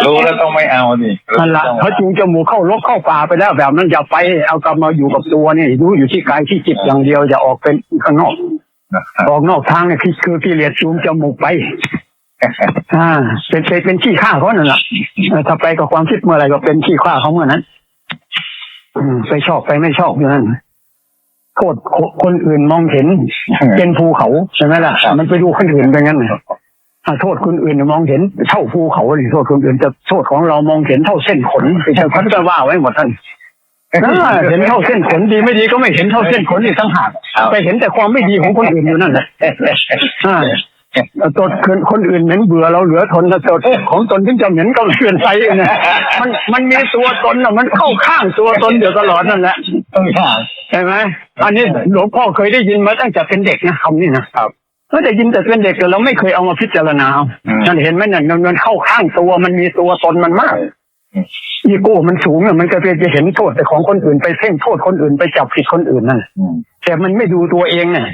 รู้แล้วต้องไม่เอาดินั่นละเขาจูงจมูกเข้าป่าไปแล้วแบบนั้นอย่าไปเอากลับมาอยู่กับตัวนี่รู้อยู่ที่กายที่จิตอย่างเดียวจะออกเป็นข้างนอกออกนอกทางเนี่ยคือกิเลสจูงจมูกไปเป็นขี้ข้าเขานั่นแหละถ้าไปกับความคิดเมื่อไรก็เป็นขี้ข้าเขาเมื่อนั้นไปชอบไปไม่ชอบอยู่นั่นโทษคนอื่นมองเห็นเป็นภูเขาใช่ไหมล่ะมันไปดูคนอื่นไปงั้น โทษคนอื่นมองเห็นเท่าภูเขาเลยโทษคนอื่นแต่โทษของเรามองเห็นเท่าเส้นขนที่ท่านก็ว่าไว้หมดท่านเห็นเท่าเส้นขนดีไม่ดีก็ไม่เห็นเท่าเส้นขนอีกต่างหากไปเห็นแต่ความไม่ดีของคนอื่นอยู่นั่นแหละตัวคนอื่นเหม็นเบื่อเราเหลือทนแต่ตัวของตนที่จะเหม็นก็ไม่เป็นไรนะมันมีตัวตนมันเข้าข้างตัวตนอยู่ตลอดนั่นแหละใช่ไหมอันนี้หลวงพ่อเคยได้ยินมาตั้งแต่เป็นเด็กนะคำนี้นะครับก็ได้ยินแต่เป็นเด็กแต่เราไม่เคยเอามาพิจารณานั่นเห็นไหมนั่นมันเข้าข้างตัวมันมีตัวตนมันมากอีโก้มันสูงมันก็จะเห็นโทษแต่ของคนอื่นไปเพ่งโทษคนอื่นไปจับผิดคนอื่นนั่นแต่มันไม่ดูตัวเองเนี่ย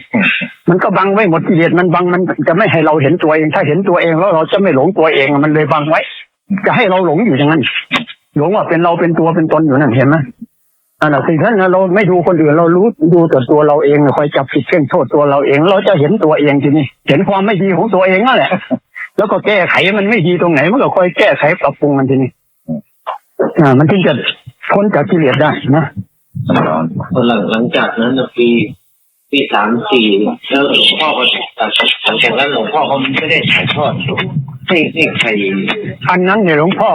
มันก็บังไว้หมดกิเลสมันบังมันจะไม่ให้เราเห็นตัวเองถ้าเห็นตัวเองแล้วเราจะไม่หลงตัวเองมันเลยบังไว้จะให้เราหลงอยู่อย่างนั้นหลงว่าเป็นเราเป็นตัวเป็นตนอยู่นั่นเห็นไหมอันนั้นสิ่งนั้นเราไม่ดูคนอื่นเรารู้ดูแต่ตัวเราเองคอยจับผิดเพ่งโทษตัวเราเองเราจะเห็นตัวเองทีนี้เห็นความไม่ดีของตัวเองนั่นแหละแล้วก็แก้ไขมันไม่ดีตรงไหนมันก็คอยแก้ไขปรับปรุงมันทีนี้มันถึงจะพ้นจากกิเลสได้นะหลังจากนั้นปี34แล้วหลวงพ่อก็หลังจากนั้นหลวงพ่อเขาไม่ได้ถ่ายทอดให้ใครอันนั้นเนี่ยหลวงพ่อ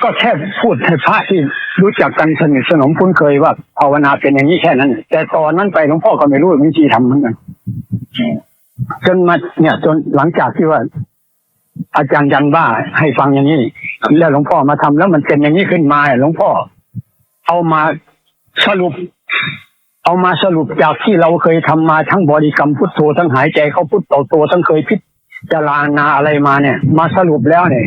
ก็แค่พูดให้พระที่รู้จักกันสนิทสนมคุ้นเคยว่าภาวนาเป็นอย่างนี้แค่นั้นแต่ตอนนั้นไปหลวงพ่อก็ไม่รู้วิธีทำเหมือนกันจนมาเนี่ยจนหลังจากที่ว่าอาจารย์ยันว่าให้ฟังอย่างนี้แล้วหลวงพ่อมาทำแล้วมันเป็นอย่างนี้ขึ้นมาหลวงพ่อเอามาสรุปจากที่เราเคยทำมาทั้งบริกรรมพุทโธทั้งหายใจเข้าพุทโธทั้งเคยพิจารณาอะไรมาเนี่ยมาสรุปแล้วเนี่ย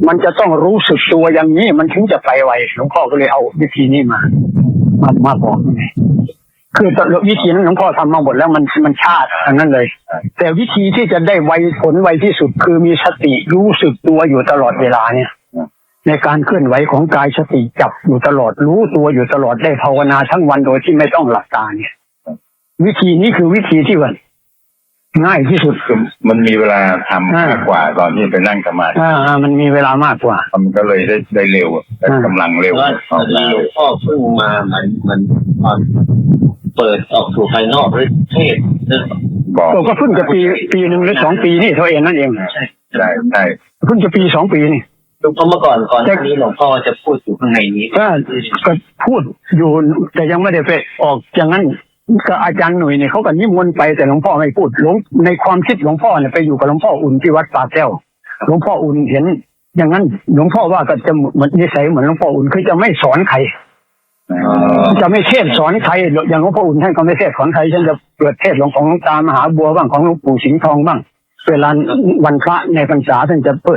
มันจะต้องรู้สึกตัวอย่างนี้มันถึงจะไปไวหลวงพ่อก็เลยเอาวิธีนี้มาบอกคือวิธีนั้นหลวงพ่อทำมาหมดแล้วมันชาติอันนั้นเลยแต่วิธีที่จะได้ไวผลไวที่สุดคือมีสติรู้สึกตัวอยู่ตลอดเวลาเนี่ยในการเคลื่อนไหวของกายสติจับอยู่ตลอดรู้ตัวอยู่ตลอดได้ภาวนาทั้งวันโดยที่ไม่ต้องหลับตาเนี่ยวิธีนี้คือวิธีที่ว่าง่ายที่สุดมันมีเวลาทำมากกว่าตอนที่ไปนั่งสมาธิมันมีเวลามากกว่ามันก็เลยได้เร็วได้กำลังเร็วหลวงพ่อเพิ่งมามันตอนเปิดออกสู่ภายนอกประเทศก็เพิ่งจะปีหนึ่งหรือ2 ปีนี่เท่าเองนั่นเองใช่เพิ่งจะปี2 ปีนี่หลวงพ่อเมื่อก่อนนี้หลวงพ่อจะพูดอยู่ข้างในนี้ก็พูดอยู่แต่ยังไม่ได้ไปออกอย่างนั้นก็อาจารย์หนุ่ยเนี่ยเขาก็นิมนต์ไปแต่หลวงพ่อไม่พูดในความคิดหลวงพ่อเนี่ยไปอยู่กับหลวงพ่ออุ่นที่วัดป่าแก้วหลวงพ่ออุ่นเห็นอย่างนั้นหลวงพ่อว่าก็จะเหมือนนิสัยเหมือนหลวงพ่ออุ่นคือจะไม่สอนใครจะไม่เทศสอนใครอย่างหลวงพ่ออุ่นท่านก็ไม่เทศสอนใครฉันจะเปิดเทศของหลวงตามหาบัวบ้างของหลวงปู่สิงห์ทองบ้างเวลาวันพระในพรรษาท่านจะเปิ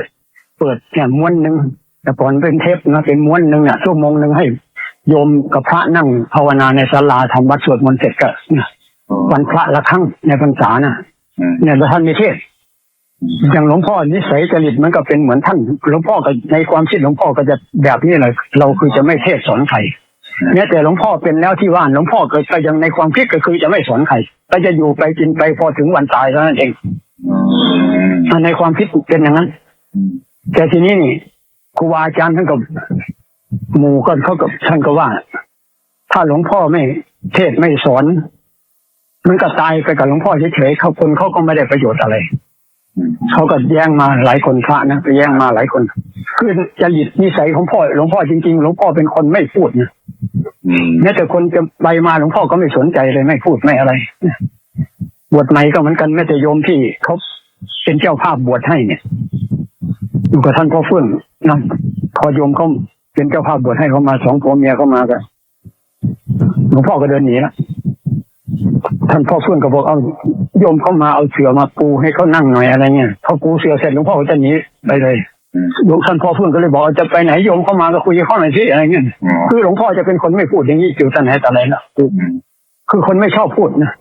ดแค่ม้วนหนึ่งแต่ก่อนเป็นเทปนะเป็นม้วนหนึ่งเนี่ยชั่วโมงหนึ่งให้โยมกับพระนั่งภาวนาในศาลาทำวัดสวดมนต์เสร็จก็วันพระละครั้งในพรรษาน่ะเนี่ยท่านมีเทศอย่างหลวงพ่อนิสัยจริตมันก็เป็นเหมือนท่านหลวงพ่อก็ในความคิดหลวงพ่อก็จะแบบนี้เลยเราคือจะไม่เทศสอนใครเนี่ยแต่หลวงพ่อเป็นแล้วที่ว่าหลวงพ่อก็ยังในความคิดก็คือจะไม่สอนใครก็จะอยู่ไปกินไปพอถึงวันตายเท่านั้นเองในความคิดเป็นอย่างนั้นแต่ทีนี้นี่ครูบาอาจารย์ท่านก็หมู่ก็เขากับท่านก็ว่าถ้าหลวงพ่อไม่เทศไม่สอนมันก็ตายไปกับหลวงพ่อเฉยๆเขาคนเขาก็ไม่ได้ประโยชน์อะไรเขาก็แย่งมาหลายคนพระนะไปแย่งมาหลายคนคือจริตนิสัยของพ่อหลวงพ่อจริงๆหลวงพ่อเป็นคนไม่พูดนะแม้แต่คนจะไปมาหลวงพ่อก็ไม่สนใจเลยไม่พูดไม่อะไรบวชใหม่ก็เหมือนกันแม้แต่โยมที่เขาเป็นเจ้าภาพบวชให้เนี่ยอยู่กับท่านพ่อเฟื่องนะพอโยมเขาเป็นเจ้าภาพบวชให้เขามา2 ผัวเมียเขามากันหลวงพ่อก็เดินหนีแล้วท่านพ่อเฟื่องก็บอกเอาโยมเขามาเอาเสื่อมาปูให้เขานั่งหน่อยอะไรเงี้ยเขาปูเสื่อเสร็จหลวงพ่อก็จะหนีไปเลยโยมท่านพ่อเฟื่องก็เลยบอกจะไปไหนโยมเขามาก็คุยกับเขาหน่อยสิอะไรเงี้ยคือหลวงพ่อจะเป็นคนไม่พูดอย่างนี้อยู่ตั้งแต่ไหนแล้วคือคนไม่ชอบพูดนะ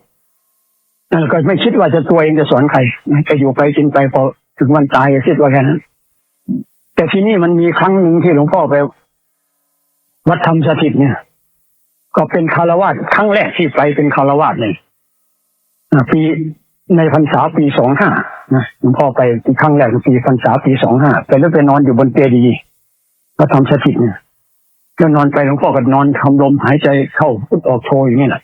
ก็ไม่คิดว่าจะตัวเองจะสอนใครจะอยู่ไปกินไปพอถึงวันตายก็คิดว่าแค่นั้นแต่ที่นี่มันมีครั้งหนึ่งที่หลวงพ่อไปวัดธรรมสถิตเนี่ยก็เป็นคารวาสครั้งแรกที่ไปเป็นคารวาสเลยปีในพรรษาปี25นะหลวงพ่อไปครั้งแรกปีพรรษาปี25ไปแล้วไปนอนอยู่บนเตียงดีวัดธรรมสถิตเนี่ยแล้วนอนไปหลวงพ่อก็นอนทำลมหายใจเข้าพุทออกโทอย่างนี้แหละ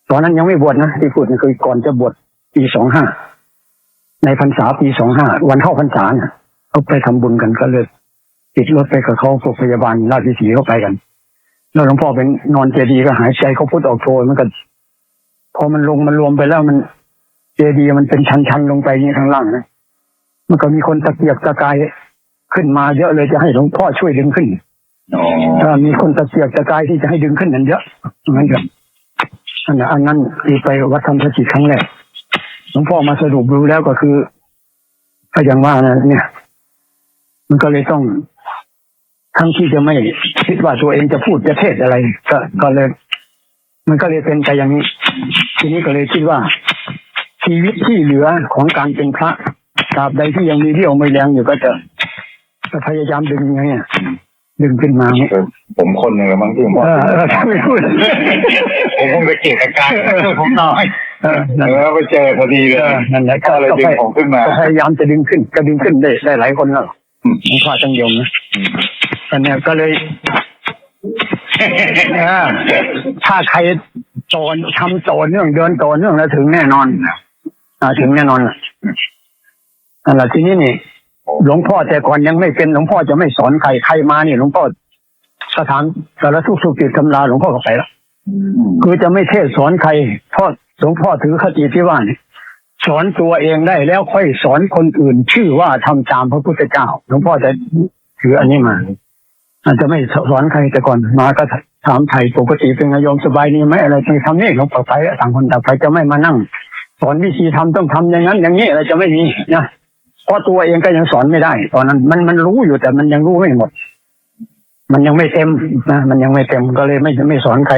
ตอนนั้นยังไม่บวชนะที่พูดนี่คือก่อนจะบวชปี25 ในพรรษาปี25วันเข้าพรรษาเนี่ยเขาไปทำบุญกันก็เลยติดรถไปกับเขาพวกพยาบาลราชวิถีเขาไปกันแล้วหลวงพ่อเป็นนอนเจดีย์ก็หายใจเขาพุทออกโทมันก็พอมันลงมันรวมไปแล้วมันเจดีย์มันเป็นชันๆลงไปนี่ข้างล่างนะมันก็มีคนตะเกียกตะกายขึ้นมาเยอะเลยจะให้หลวงพ่อช่วยดึงขึ้นมีคนตะเกียกตะกายที่จะให้ดึงขึ้นนั่นเยอะงั้นครับอันนั้นที่ไปวัดธรรมสถิตครั้งแรกหลวงพ่อมาสรุปดูแล้วก็คือก็อย่างว่านะเนี่ยมันก็เลยต้องทั้งที่จะไม่คิดว่าตัวเองจะพูดจะเทศอะไรก็เลยมันก็เลยเป็นไปอย่างนี้ทีนี้ก็เลยคิดว่าชีวิตที่เหลือของการเป็นพระตราบใดที่ยังมีเรี่ยวไม่แรงอยู่ก็จะพยายามดึงไงดึงขึ้นมาเนี่ย ผมคนหนึ่งแล้วมั้งที่ผมไม่พูด ผมคงไปเกี่ยวกับการผมน้อยไปเจอพอดีเลยนั่นแหละก็เลยดึงผมขึ้นมาพยายามจะดึงขึ้นก็ดึงขึ้นได้หลายคนแล้วหลวงพ่อจังยมนะอันนี้ก็เลยถ้าใครทำต่อเนื่องเดินต่อเนื่องแล้วถึงแน่นอนถึงแน่นอนนั่นแหละทีนี้นี่หลวงพ่อแต่ก่อนยังไม่เป็นหลวงพ่อจะไม่สอนใครมานี่หลวงพ่อสถานสารทุกข์สุขติดตำราหลวงพ่อก็ไปแล้วคือจะไม่เทศสอนใครเพราะหลวงพ่อถือคติที่ว่าสอนตัวเองได้แล้วค่อยสอนคนอื่นชื่อว่าทำตามพระพุทธเจ้าหลวงพ่อจะถืออันนี้มาอาจจะไม่สอนใครแต่ก่อนมาก็ถามไทยปกติเป็นไงโยมสบายดีไหมอะไรจะทำนี่หลวงพ่อไปต่างคนต่างไปจะไม่มานั่งสอนวิธีทำต้องทำอย่างนั้นอย่างนี้อะไรจะไม่มีนะเพราะตัวเองก็ยังสอนไม่ได้ตอนนั้นมันรู้อยู่แต่มันยังรู้ไม่หมดมันยังไม่เต็มนะมันยังไม่เต็มก็เลยไม่สอนใคร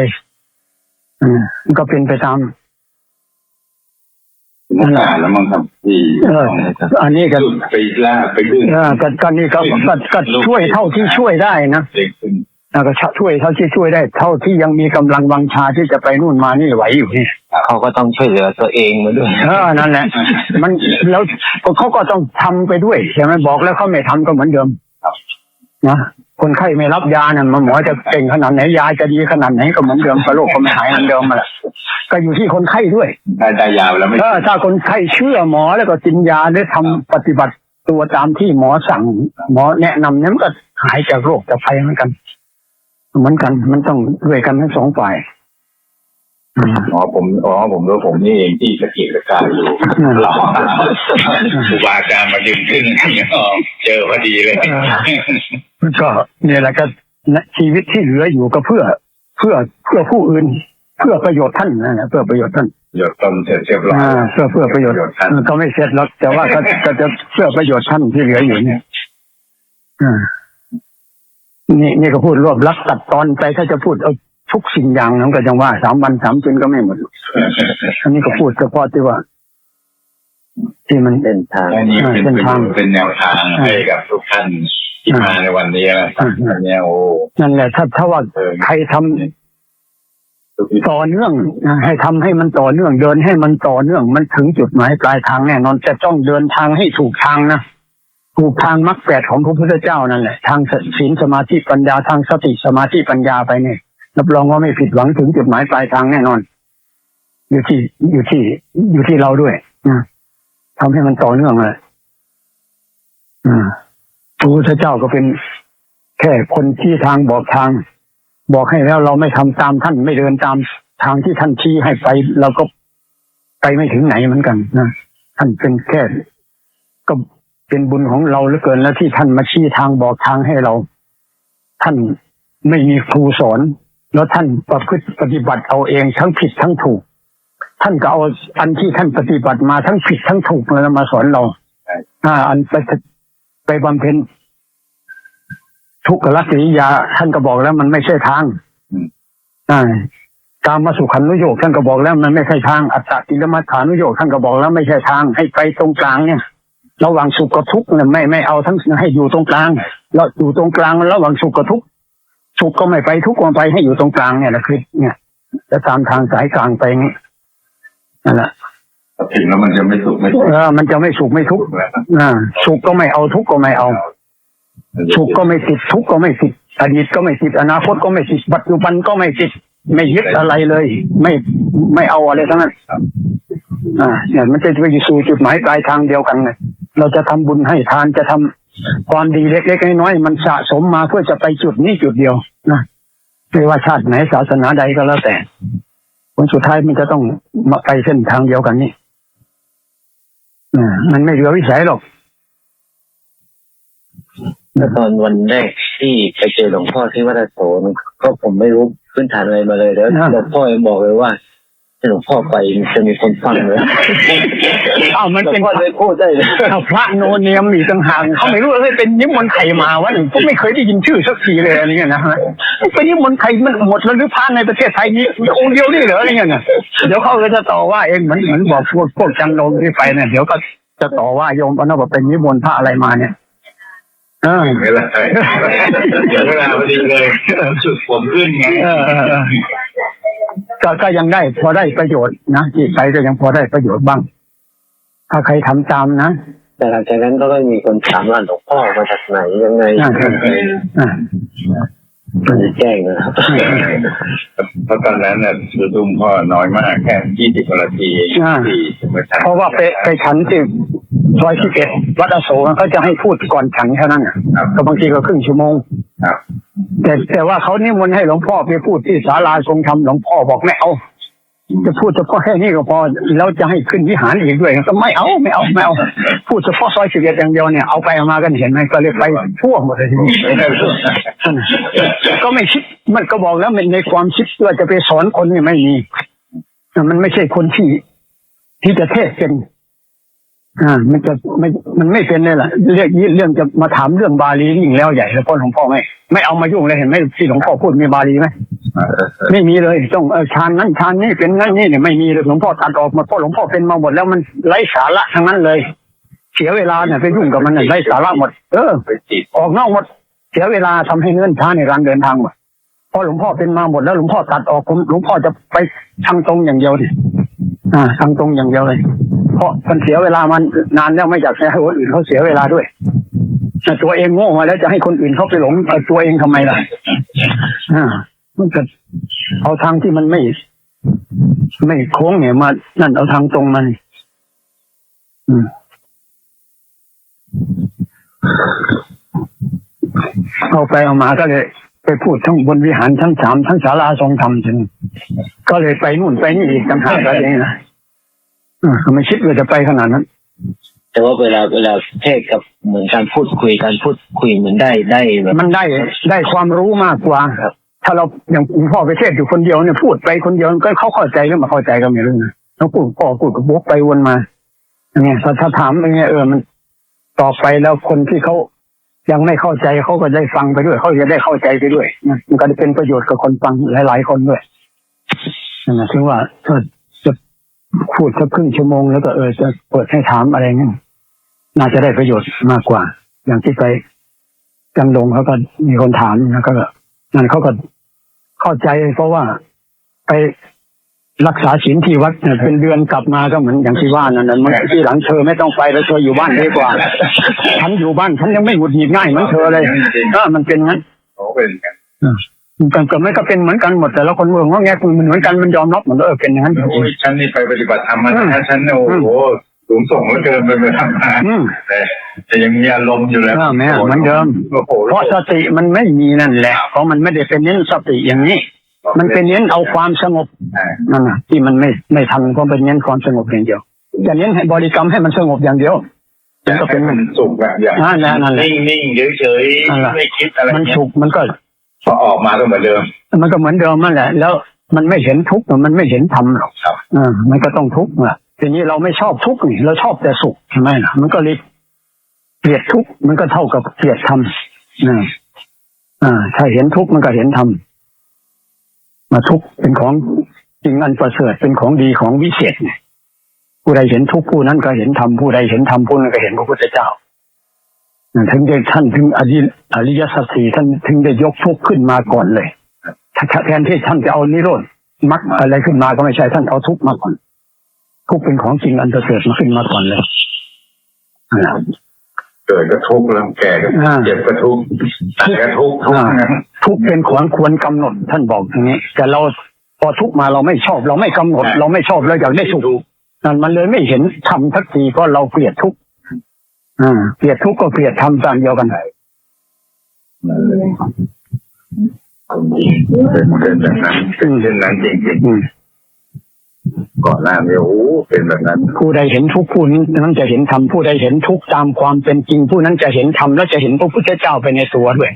มันก็เป็นไปตามนั่นแหละแล้วมันทำที่อันนี้ก็ไปล่าไปดึงก็นี่ก็ช่วยเท่าที่ช่วยได้นะก็ช่วยเท่าที่ช่วยได้เท่าที่ยังมีกำลังวังชาที่จะไปนู่นมานี่ไหวอยู่นี่เขาก็ต้องช่วยเหลือตัวเองมาด้วยนั่นแหละมันแล้วเขาก็ต้องทำไปด้วยใช่ไหมบอกแล้วเขาไม่ทำก็เหมือนเดิมนะคนไข้ไม่รับยาเนี่ยหมอจะเก่งขนาดไหนยาจะดีขนาดไหนก็เหมือนเดิมโรคก็ไม่หายเหมือนเดิมมาแหละก็อยู่ที่คนไข้ด้วยได้ยาแล้วไม่ถ้าคนไข้เชื่อหมอแล้วก็กินยาได้ทำปฏิบัติตัวตามที่หมอสั่งหมอแนะนำนั้นก็หายจากโรคจากภัยเหมือนกันมันต้องด้วยกันทั้งสองฝ่ายผมรู้ผมนี่เองที่สะกิดสะกายอยู่หล่อครูบาอาจารย์มาดึงขึ้นเจอพอดีเลยก็เนี่ยแหละก็ชีวิตที่เหลืออยู่ก็เพื่อผู้อื่นเพื่อประโยชน์ท่านนะเพื่อประโยชน์ท่านหยดต้นเสร็จเรียบร้อยเพื่อประโยชน์ก็ไม่เสร็จหรอกแต่ว่าก็จะเพื่อประโยชน์ท่านที่เหลืออยู่เนี่ยนี่ก็พูดรวบลักตัดตอนไปถ้าจะพูดเอาทุกสิ่งอย่างนั้นก็ยังว่า3 วัน3 คืนก็ไม่หมดอันนี้ก็พูดเฉพาะที่ว่าที่มันเป็นทางเป็นแนวทางให้กับทุกท่านที่มาในวันนี้นะเนี่ยโอ้นั่นแหละถ้าว่าใครทำต่อเนื่องให้ทำให้มันต่อเนื่องเดินให้มันต่อเนื่องมันถึงจุดหมายปลายทางแน่นอนจะต้องเดินทางให้ถูกทางนะถูกทางมรรค8ของพระพุทธเจ้านั่นแหละทางศีลสมาธิปัญญาทางสติสมาธิปัญญาไปเนี่ยรับรองว่าไม่ผิดหวังถึงจุดหมายปลายทางแน่นอนอยู่ที่เราด้วยทำให้มันต่อเนื่องเลยพระพุทธเจ้าก็เป็นแค่คนชี้ทางบอกทางบอกให้แล้วเราไม่ทำตามท่านไม่เดินตามทางที่ท่านชี้ให้ไปเราก็ไปไม่ถึงไหนเหมือนกันนะท่านเป็นแค่ก็เป็นบุญของเราเหลือเกินแล้วที่ท่านมาชี้ทางบอกทางให้เราท่านไม่มีครูสอนแล้วท่านประพฤติปฏิบัติเอาเองทั้งผิดทั้งถูกท่านก็เอาอันที่ท่านปฏิบัติมาทั้งผิดทั้งถูกแล้วมาสอนเราอันไปบำเพ็ญทุกขกิริยาท่านก็บอกแล้วมันไม่ใช่ทางกามสุขันนุโยคท่านก็บอกแล้วมันไม่ใช่ทางอัตตกิลมัฏฐานุโยคท่านก็บอกแล้วไม่ใช่ทางให้ไปตรงกลางเนี่ยระหว่างสุขกับทุกข์เนี่ยไม่เอาทั้งให้อยู่ตรงกลางเราอยู่ตรงกลางระหว่างสุขกับทุกข์สุขก็ไม่ไปทุกข์ก็ไปให้อยู่ตรงกลางเนี่ยแหละคือเนี่ยจะตามทางสายกลางไปงี้นั่นแหละถึงแล้วมันจะไม่สุขไม่ทุกข์มันจะไม่สุขไม่ทุกข์สุขก็ไม่เอาทุกข์ก็ไม่เอาสุขก็ไม่ติดทุกข์ก็ไม่ติดอดีตก็ไม่ติดอนาคตก็ไม่ติดปัจจุบันก็ไม่ติดไม่ยึดอะไรเลยไม่เอาอะไรทั้งนั้น เนี่ยมันจะไปสู่จุดหมายปลายทางเดียวกันไงเราจะทำบุญให้ทานจะทำความดีเล็กๆน้อยๆมันสะสมมาเพื่อจะไปจุดนี้จุดเดียวนะไม่ว่าชาติไหนศาสนาใดก็แล้วแต่ผลสุดท้ายมันจะต้องมาไปเส้นทางเดียวกันนี่มันไม่เหลือวิสัยหรอก แล้วตอนวันแรกที่ไปเจอหลวงพ่อที่วัดโสนก็ผมไม่รู้พื้นฐานอะไรมาเลยแล้วหลวงพ่อยังบอกเลยว่าถ้าหลวงพ่อไปจะมีคนฟังเลยมันเป็น พ่อเลยพูดได้เลย พระโนเนียมอีกต่างหากเขาไม่รู้เลยเป็นนิมนต์ใครมาวะก็ไม่เคยได้ยินชื่อสักทีเลยอะไรเงี้ยนะฮะเป็นนิมนต์ใครมันหมดแล้วหรือพระในประเทศไทยนี้องค์เดียวนี่เหรออะไรเงี้ยนะเดี๋ยวเขาก็จะต่อว่าเองเหมือนบอกพวกจันโดมที่ไปเนี่ยเดี๋ยวก็จะต่อว่าโยมว่าเป็นนิมนต์พระอะไรมาเนี่ยเวลาพอดีเลยจุดผมขึ้นไงก็ยังได้พอได้ประโยชน์นะที่ไปก็ยังพอได้ประโยชน์บ้างถ้าใครทำตามนะแต่หลังจากนั้นก็ไม่มีคนถามว่าหลวงพ่อมาจากไหนยังไงมันแจ้งนะครับเพราะตอนนั้นน่ะคือตุ้มพ่อน้อยมากแค่20 นาทีเพราะว่าไปฉันที่ซอย11วัดอโศกเขาจะให้พูดก่อนฉันแค่นั้นก็บางทีก็ครึ่งชั่วโมงแต่ว่าเขานิมนต์ให้หลวงพ่อไปพูดที่ศาลาทรงธรรมหลวงพ่อบอกไม่เอาจะพูดเฉพาะแค่นี้ก็พอแล้วจะให้ขึ้นวิหารอีกด้วยก็ไม่เอาพูดเฉพาะซอย11อย่างเดียวเนี่ยเอาไปเอามากันเห็นไหมก็เลยไปทั่วหมดเลยทีนี้ก็ไม่คิดมันก็บอกแล้วในความคิดว่าจะไปสอนคนนี่ไม่มีมันไม่ใช่คนที่จะเทศเป็นมันไม่เป็นเลยล่ะเรื่องจะมาถามเรื่องบาลียิ่งแล้วใหญ่แล้วพ่อหลวงพ่อไม่เอามายุ่งเลยเห็นไหมที่หลวงพ่อพูดมีบาลีไหมไม่มีเลยต้องฌานนั้นฌานนี้เป็นงั้นนี่เนี่ยไม่มีเลยหลวงพ่อตัดออกมาพ่อหลวงพ่อเป็นมาหมดแล้วมันไร้สาระทั้งนั้นเลยเสียเวลาเนี่ยไปยุ่งกับมันไร้สาระหมดออกนอกหมดเสียเวลาทำให้เงื่อนช้าในการเดินทางหมดพอหลวงพ่อเป็นมาหมดแล้วหลวงพ่อตัดออกหลวงพ่อจะไปทางตรงอย่างเดียวดิทางตรงอย่างเดียวเลยเพราะมันเสียเวลามันนานแล้วไม่อยากให้คนอื่นเขาเสียเวลาด้วยตัวเองโง่มาแล้วจะให้คนอื่นเขาไปหลงตัวเองทำไมล่ะมันจะเอาทางที่มันไม่โค้งเนี่ยมานั่นเอาทางตรงมันเอาไปเอามาก็เลยไปพูดทั้งบนวิหารทั้ง3ทั้งศาลาทรงธรรมจริงก็เลยไปนู่นไปนี่อีกต่างหากอะไรนี่นะไม่คิดว่าจะไปขนาดนั้นแต่ว่าเวลาเทศกับเหมือนการพูดคุยเหมือนได้แบบมันได้ความรู้มากกว่าถ้าเราอย่างพ่อไปเทศอยู่คนเดียวเนี่ยพูดไปคนเดียวก็เขาเข้าใจหรือไม่เข้าใจก็ไม่รู้นะแล้วพูดกับวกไปวนมาอย่างเงี้ยถ้าถามอย่างเงี้ยมันต่อไปแล้วคนที่เขายังไม่เข้าใจเขาก็ได้ฟังไปด้วยเขาจะได้เข้าใจไปด้วยนะมันก็จะเป็นประโยชน์กับคนฟังหลายๆคนด้วยนะถึงว่าจะพูดสักครึ่งชั่วโมงแล้วก็จะเปิดให้ถามอะไรเงี้ยน่าจะได้ประโยชน์มากกว่าอย่างที่ไปจังลงเขาก็มีคนถามนะก็นั่นเขาก็เข้าใจเพราะว่าไปรักษาศีลที่วัดเนี่ยเป็นเดือนกลับมาก็เหมือนอย่างที่ว่านั่นมันที่หลังเธอไม่ต้องไปแล้วเธออยู่บ้านดีกว่าฉันอยู่บ้านฉันยังไม่หงุดหงิดง่ายเหมือนเธอเลยมันเป็นงั้นก็ไม่ก็เป็นเหมือนกันหมดแต่ละคนเมืองว่าแง่มันเหมือนกันมันยอมรับหมดเป็นอย่างนั้นฉันนี่ไปปฏิบัติธรรมมาฉันโอ้โหสูงส่งแล้วเกินไปทำงานแต่ยังมีอารมณ์อยู่แล้วแม่เหมือนเดิมเพราะสติมันไม่มีนั่นแหละเพราะมันไม่ได้เป็นเน้นสติอย่างนี้มันเป็นเน้นเอาความสงบนั่นน่ะที่มันไม่ทำก็เป็นเน้นความสงบอย่างเดียวอย่าเน้นให้บริกรรมให้มันสงบอย่างเดียวมันก็เป็นมันสุขแบบอย่างนิ่งเฉยๆไม่คิดอะไรมันสุขมันก็พอออกมาก็เหมือนเดิมมันก็เหมือนเดิมนั่นแหละแล้วมันไม่เห็นทุกข์มันไม่เห็นธรรมหรอกมันก็ต้องทุกข์อ่ะทีนี้เราไม่ชอบทุกข์นี่เราชอบแต่สุขใช่ไหมล่ะมันก็เลยเกลียดทุกข์มันก็เท่ากับเกลียดธรรมถ้าเห็นทุกข์มันก็เห็นธรรมมาทุกข์เป็นของจริงอันประเสริฐเป็นของดีของวิเศษเนี่ยผู้ใดเห็นทุกข์ผู้นั้นก็เห็นธรรมผู้ใดเห็นธรรมผู้นั้นก็เห็นพระพุทธเจ้าถึงได้ท่านถึงอริยสัจสี่ท่านถึงได้ยกทุกข์ขึ้นมาก่อนเลยแทนที่ท่านจะเอานิโรธมรรคอะไรขึ้นมาก็ไม่ใช่ท่านเอาทุกข์มาก่อนทุกข์เป็นของจริงอันประเสริฐมาขึ้นมาก่อนเลยเกิดก็ทุกข์แล้วแก่ก็เจ็บก็ทุกข์ก็ทุกข์ทุกข์เป็นของควรกำหนดท่านบอกอย่างนี้แต่เราพอทุกข์มาเราไม่ชอบเราไม่กำหนดเราไม่ชอบเราอยากได้สุข นั่นมันเลยไม่เห็นธรรมสักทีเพราะเราเกลียดทุกข์เกลียดทุกข์ก็เกลียดธรรมตามเดียวกัน เป็นแบบนั้นเป็นเช่นนั้นจริงๆก่อนหน้านี้โอ้เป็นแบบนั้น ผู้ใดเห็นทุกข์ผู้นั้นจะเห็นธรรมผู้ใดเห็นทุกข์ตามความเป็นจริงผู้นั้นจะเห็นธรรมและจะเห็นพระพุทธเจ้าไปในตัวด้วย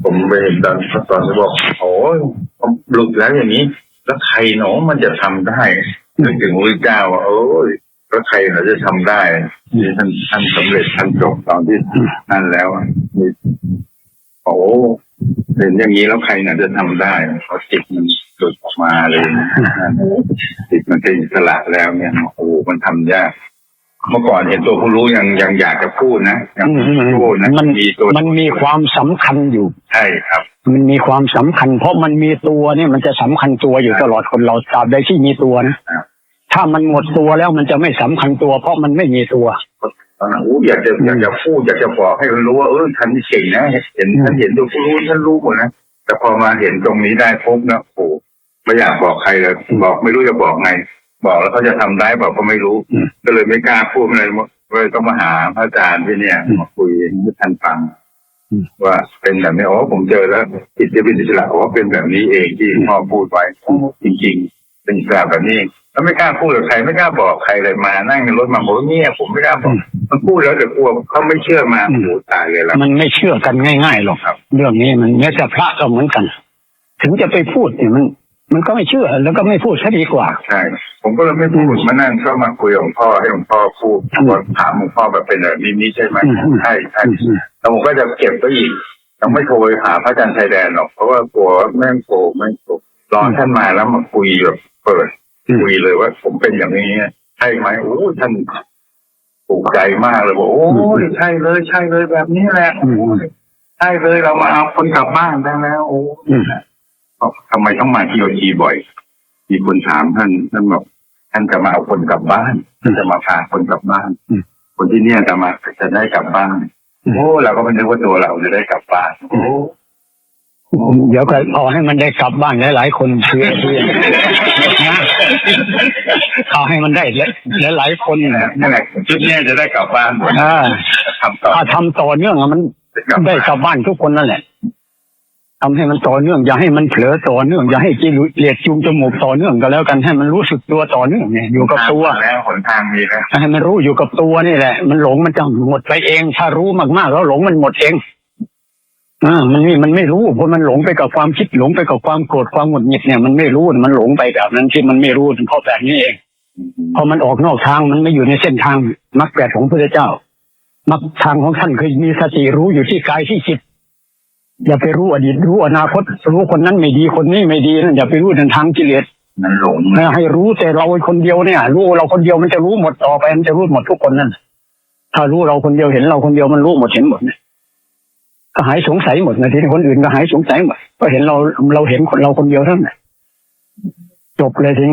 ผมไปเห็นตอนที่บอกโอ้ยหลุดแล้วอย่างนี้แล้วใครหนอมันจะทำได้นึกถึงพระพุทธเจ้าว่าโอ้ยแล้วใครเขาจะทำได้ที่ท่านสำเร็จท่านจบตอนที่นั่นแล้วโอ้เห็นอย่างนี้แล้วใครน่ะจะทำได้เขาจิตมันหลุดออกมาเลยจิตมันเป็นอิสระแล้วเนี่ยโอ้มันทำยากเมื่อก่อนเห็นตัวผู้รู้ยังอยากจะพูดนะยังพูดนะมันมีความสำคัญอยู่ใช่ครับมันมีความสำคัญเพราะมันมีตัวเนี่ยมันจะสำคัญตัวอยู่ตลอดคนเราตราบใดที่มีตัวนะถ้ามันหมดตัวแล้วมันจะไม่สำคัญตัวเพราะมันไม่มีตัวตอนนั้นอยากจะพูดอยากจะบอกให้มันรู้ว่าฉันเก่งนะฉันเห็นตัวผู้รู้ฉันรู้หมดนะแต่พอมาเห็นตรงนี้ได้ปุ๊บนะโอ้ไม่อยากบอกใครเลยบอกไม่รู้จะบอกไงบอกแล้วเขาจะทำได้บอกก็ไม่รู้ก็เลยไม่กล้าพูดเลยต้องมาหาพระอาจารย์ที่เนี่ยมาคุยให้ท่านฟังว่าเป็นแบบนี้ผมเจอแล้วจิตจะเป็นอิสระว่าเป็นแบบนี้เองที่พ่อพูดไว้จริงๆเป็นอิสระแบบนี้แล้วไม่กล้าพูดกับใครไม่กล้าบอกใครเลยมานั่งในรถมาบอกเนี่ยผมไม่กล้าบอกมันพูดแล้วแต่กลัวเขาไม่เชื่อมาโอ้โหตายเลยแล้วมันไม่เชื่อกันง่ายๆหรอกครับเรื่องนี้มันแม้แต่พระก็เหมือนกันถึงจะไปพูดเนี่ยมันก็ไม่เชื่อแล้วก็ไม่พูดซะดีกว่าใช่ผมก็เลยไม่พูดมานั่งก็มาคุยกับหลวงพ่อให้หลวงพ่อพูดถามหลวงพ่อแบบเป็นแบบนี้ใช่ไหมใช่แล้วผมก็จะเก็บไว้อีกยังไม่โทรไปหาพระอาจารย์ชายแดนหรอกเพราะว่ากลัวแม่งโกรธรอท่านมาแล้วมาคุยแบบเปิดคุยเลยว่าผมเป็นอย่างนี้ใช่ไหมโอ้ท่านถูกใจมากเลยบอกโอ้ใช่เลยแบบนี้แหละใช่เลยเรามาเอาคนกลับบ้านได้แล้วโอ้ทำไมต้องมาที่โอทีบ่อยมีคนถามท่านบอกท่านจะมาเอาคนกลับบ้านท่านจะมาพาคนกลับบ้านคนที่เนี่ยจะได้กลับบ้านโอ้เราก็ไม่นึกว่าตัวเราจะได้กลับบ้านโอ้เดี๋ยวก็เอาให้มันได้กลับบ้านหลายๆคนเชื่อนะเอาให้มันได้หลายๆคนนั่นแหละชุดนี้จะได้กลับบ้านถ้าทำต่อเนื่องมันได้กลับบ้านทุกคนนั่นแหละทำให้มันต่อเนื่องอย่าให้มันเผลอต่อเนื่องอย่าให้กิเลสเลียดจูงจมูกต่อเนื่องก็แล้วกันให้มันรู้สึกตัวต่อเนื่องเนี่ยอยู่กับตัวแล้วหนทางมีแล้วให้มันรู้อยู่กับตัวนี่แหละมันหลงมันจะหมดไปเองถ้ารู้มากๆแล้วหลงมันหมดเองมันไม่รู้เพราะมันหลงไปกับความคิดหลงไปกับความโกรธความหงุดหงิดเนี่ยมันไม่รู้มันหลงไปแบบนั้นที่มันไม่รู้เพราะแบบนี้เองพอมันออกนอกทางมันไม่อยู่ในเส้นทางมรรคแปดของพระพุทธเจ้ามรรคทางของท่านคือมีสติรู้อยู่ที่กายที่จิตอย่าไปรู้อดีตรู้อนาคตรู้คนนั้นไม่ดีคนนี้ไม่ดีนั่นอย่าไปรู้ในทางกิเลสมันหลงให้รู้แต่เราคนเดียวเนี่ยรู้เราคนเดียวมันจะรู้หมดต่อไปมันจะรู้หมดทุกคนนั่นถ้ารู้เราคนเดียวเห็นเราคนเดียวมันรู้หมดเห็นหมดเนี่ยก็หายสงสัยหมดนะทีนี้คนอื่นก็หายสงสัยหมดก็เห็นเราเห็นคนเราคนเดียวเท่านั้นจบเลยจริง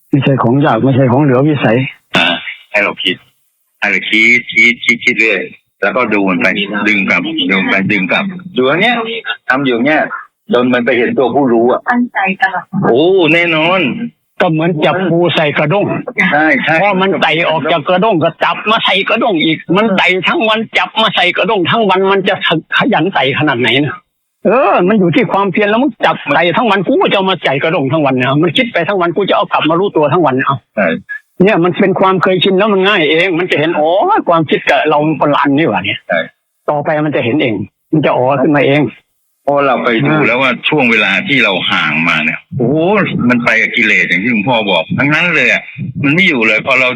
ไม่ใช่ของยากไม่ใช่ของเหลือวิสัยให้เราคิดเรื่อยแล้วก็ดูมันไปดึงกลับดูอย่างเงี้ยทำอยู่เงี้ยจนมันไปเห็นตัวผู้รู้ตั้งใจตลอดโอ้แน่นอนก็เหมือนจับปูใส่กระด้งใช่พอมันไต่ออกจากกระด้งก็จับมาใส่กระด้งอีกมันไต่ทั้งวันจับมาใส่กระด้งทั้งวันมันจะขยันไต่ขนาดไหนนะมันอยู่ที่ความเพียรแล้วมึงจับไต่ทั้งวันกูก็จะมาใส่กระด้งทั้งวันเนี่ยมันคิดไปทั้งวันกูจะเอากลับมารู้ตัวทั้งวันเอาเนี่ยมันเป็นความเคยชินแล้วมันง่ายเองมันจะเห็นความคิดกับเราคนละอันนี่หว่าเนี่ยต่อไปมันจะเห็นเองมันจะขึ้นมาเองพอเราไปดูแล้วว่าช่วงเวลาที่เราห่างมาเนี่ยโอ้มันไปกับกิเลสอย่างที่หลวงพ่อบอกทั้งนั้นเลยอ่ะมันไม่อยู่เลยพอเรา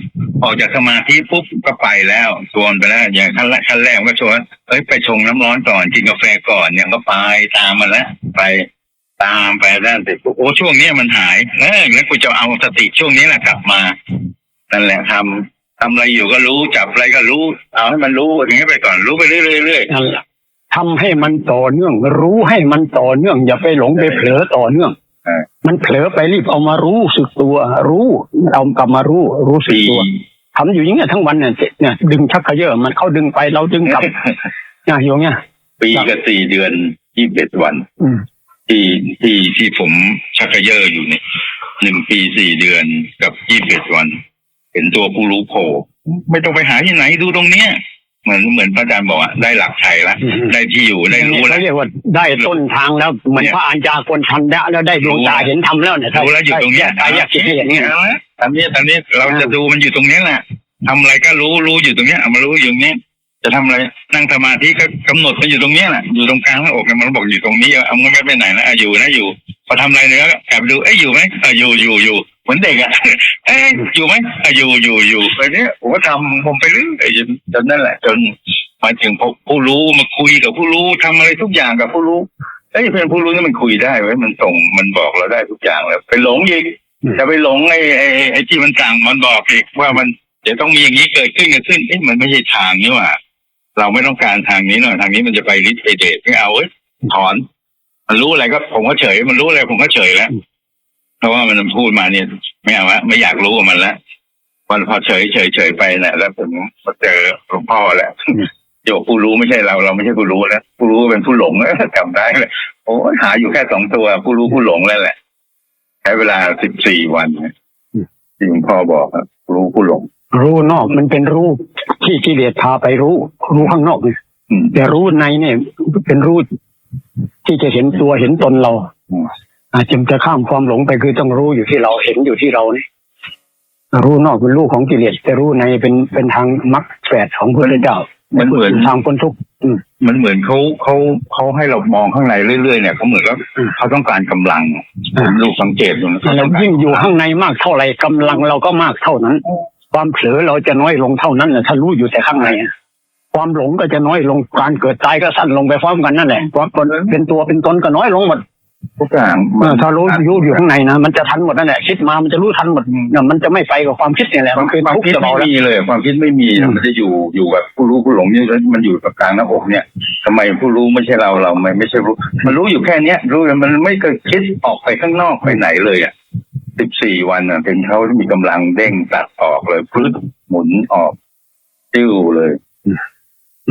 ออกจากสมาธิปุ๊บก็ไปแล้วชวนไปแล้วอย่างขั้นแรกก็ชวนไปชงน้ำร้อนก่อนกินกาแฟก่อนเนี่ยก็ไปตามมาแล้วไปตามไปด้านติดโอ้ช่วงนี้มันหายแล้วกูจะเอาสติช่วงนี้แหละกลับมานั่นแหละทำอะไรอยู่ก็รู้จับอะไรก็รู้เอาให้มันรู้อย่างนี้ไปก่อนรู้ไปเรื่อยทำให้มันต่อเนื่องรู้ให้มันต่อเนื่องอย่าไปหลงไปเผลอต่อเนื่องมันเผลอไปรีบเอามารู้สึกตัวรู้เอากลับมารู้สึกตัว ทำอยู่อย่างเงี้ยทั้งวันเนี่ยดึงชักเขย่อมันเขาดึงไปเราดึงกลับ เนี่ยอยู่เงี้ย ปีกับ4 เดือน21 วัน อืม ที่ผมชักกระเยอะอยู่เนี่ย1 ปี 4 เดือนกับ21 วัน เห็นตัวผู้รู้โผล่ไม่ต้องไปหาที่ไหนดูตรงเนี้ยเหมือนพระอาจารย์บอกได้หลักชัยแล้วได้ที่อยู่ได้รู้แล้ว เขาเรียกว่าได้ต้นทางแล้วเหมือนพระอัญญากลทันดะแล้วได้ดวงตาเห็นธรรมแล้วเนี่ย รู้แล้วอยู่ตรงเนี้ย กายคิดให้อย่างนี้ ตอนนี้เราจะดูมันอยู่ตรงนี้แหละทำอะไรก็รู้อยู่ตรงเนี้ยเอามารู้อยู่ตรงนี้จะทำอะไรนั่งสมาธิก็กำหนดมันอยู่ตรงเนี้ยแหละอยู่ตรงกลางหน้าอกมันบอกอยู่ตรงนี้เอามันไม่ไปไหนนะอยู่พอทำอะไรเนี่ยก็แอบดูอยู่ไหมอยู่เหมือนเด็กอ่ะอยู่ไหมอยู่ไปเนี้ยผมก็ทำผมไปเรื่อยจนนั่นแหละจนมาถึงผู้รู้มาคุยกับผู้รู้ทำอะไรทุกอย่างกับผู้รู้เพื่อนผู้รู้นี่มันคุยได้เว้ยมันส่งมันบอกเราได้ทุกอย่างแล้วไปหลงอีกจะไปหลงไอ้ที่มันสั่งมันบอกอีกว่ามันเดี๋ยวต้องมีอย่างนี้เกิดขึ้นมันไม่ใช่ทางนี่หว่าเราไม่ต้องการทางนี้หน่อยทางนี้มันจะไปฤทธิ์ไปเดชไม่เอาถอนมันรู้อะไรก็ผมก็เฉยมันรู้อะไรผมก็เฉยแล้วเพราะว่ามันพูดมาเนี่ยไม่เอาละไม่อยากรู้กับมันแล้วพอเฉยไปเนี่ยแล้วผมมาเจอหลวงพ่อแหละโยกผู้รู้ไม่ใช่เราไม่ใช่ผู้รู้แล้วผู้รู้เป็นผู้หลงจำได้เลยโอ้หาอยู่แค่2 ตัวผู้รู้ผู้หลงแล้วแหละใช้เวลา14 วันที่หลวงพ่อบอกครับรู้ผู้หลง รู้นอกมันเป็นรู้ที่กิเลสพาไปรู้ข้างนอกเนี่ยแต่รู้ในเนี่ยเป็นรู้ที่จะเห็นตัวเห็นตนเราจึงจะข้ามความหลงไปคือต้องรู้อยู่ที่เราเห็นอยู่ที่เราเนี่ยรู้นอกเป็นรู้ของกิเลสแต่รู้ในเป็นทางมรรคแปดของพระพุทธเจ้ามันเหมือนทางพ้นทุกข์มันเหมือนเขาให้เรามองข้างในเรื่อยๆเนี่ยเขาเหมือนว่าเขาต้องการกำลังลูกสังเกตดูนะเรายิ่งอยู่ข้างในมากเท่าไหร่กำลังเราก็มากเท่านั้นความเผลอเราจะน้อยลงเท่านั้นแหละถ้ารู้อยู่แต่ข้างในความหลงก็จะน้อยลงการเกิดตายก็สั้นลงไปพร้อมกันนั่นแหละความเป็นตัวเป็นตนก็น้อยลงหมดทุกอย่างถ้ารู้อยู่ข้างในนะมันจะทันหมดนั่นแหละคิดมามันจะรู้ทันหมดมันจะไม่ไปกับความคิดเนี่ยแหละมันคือความคิดไม่มีเลยความคิดไม่มีมันจะอยู่แบบผู้รู้ผู้หลงนี่มันอยู่กับกลางหน้าอกเนี่ยทำไมผู้รู้ไม่ใช่เราไม่ใช่รู้มันรู้อยู่แค่เนี้ยรู้มันไม่เคยคิดออกไปข้างนอกไปไหนเลย14 วันถึงเขามีกำลังเด้งตัดออกเลยพื้นหมุนออกติ้วเลย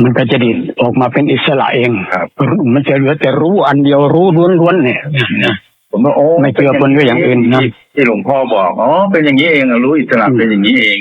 มันก็จะดีดออกมาเป็นอิสระเองครับมันจะเหลือแต่รู้อันเดียวรู้ล้วนๆเนี่ยผมว่าไม่เกี่ยวกับอย่างอื่นนะที่หลวงพ่อบอกเป็นอย่างนี้เองรู้อิสระเป็นอย่างนี้เอง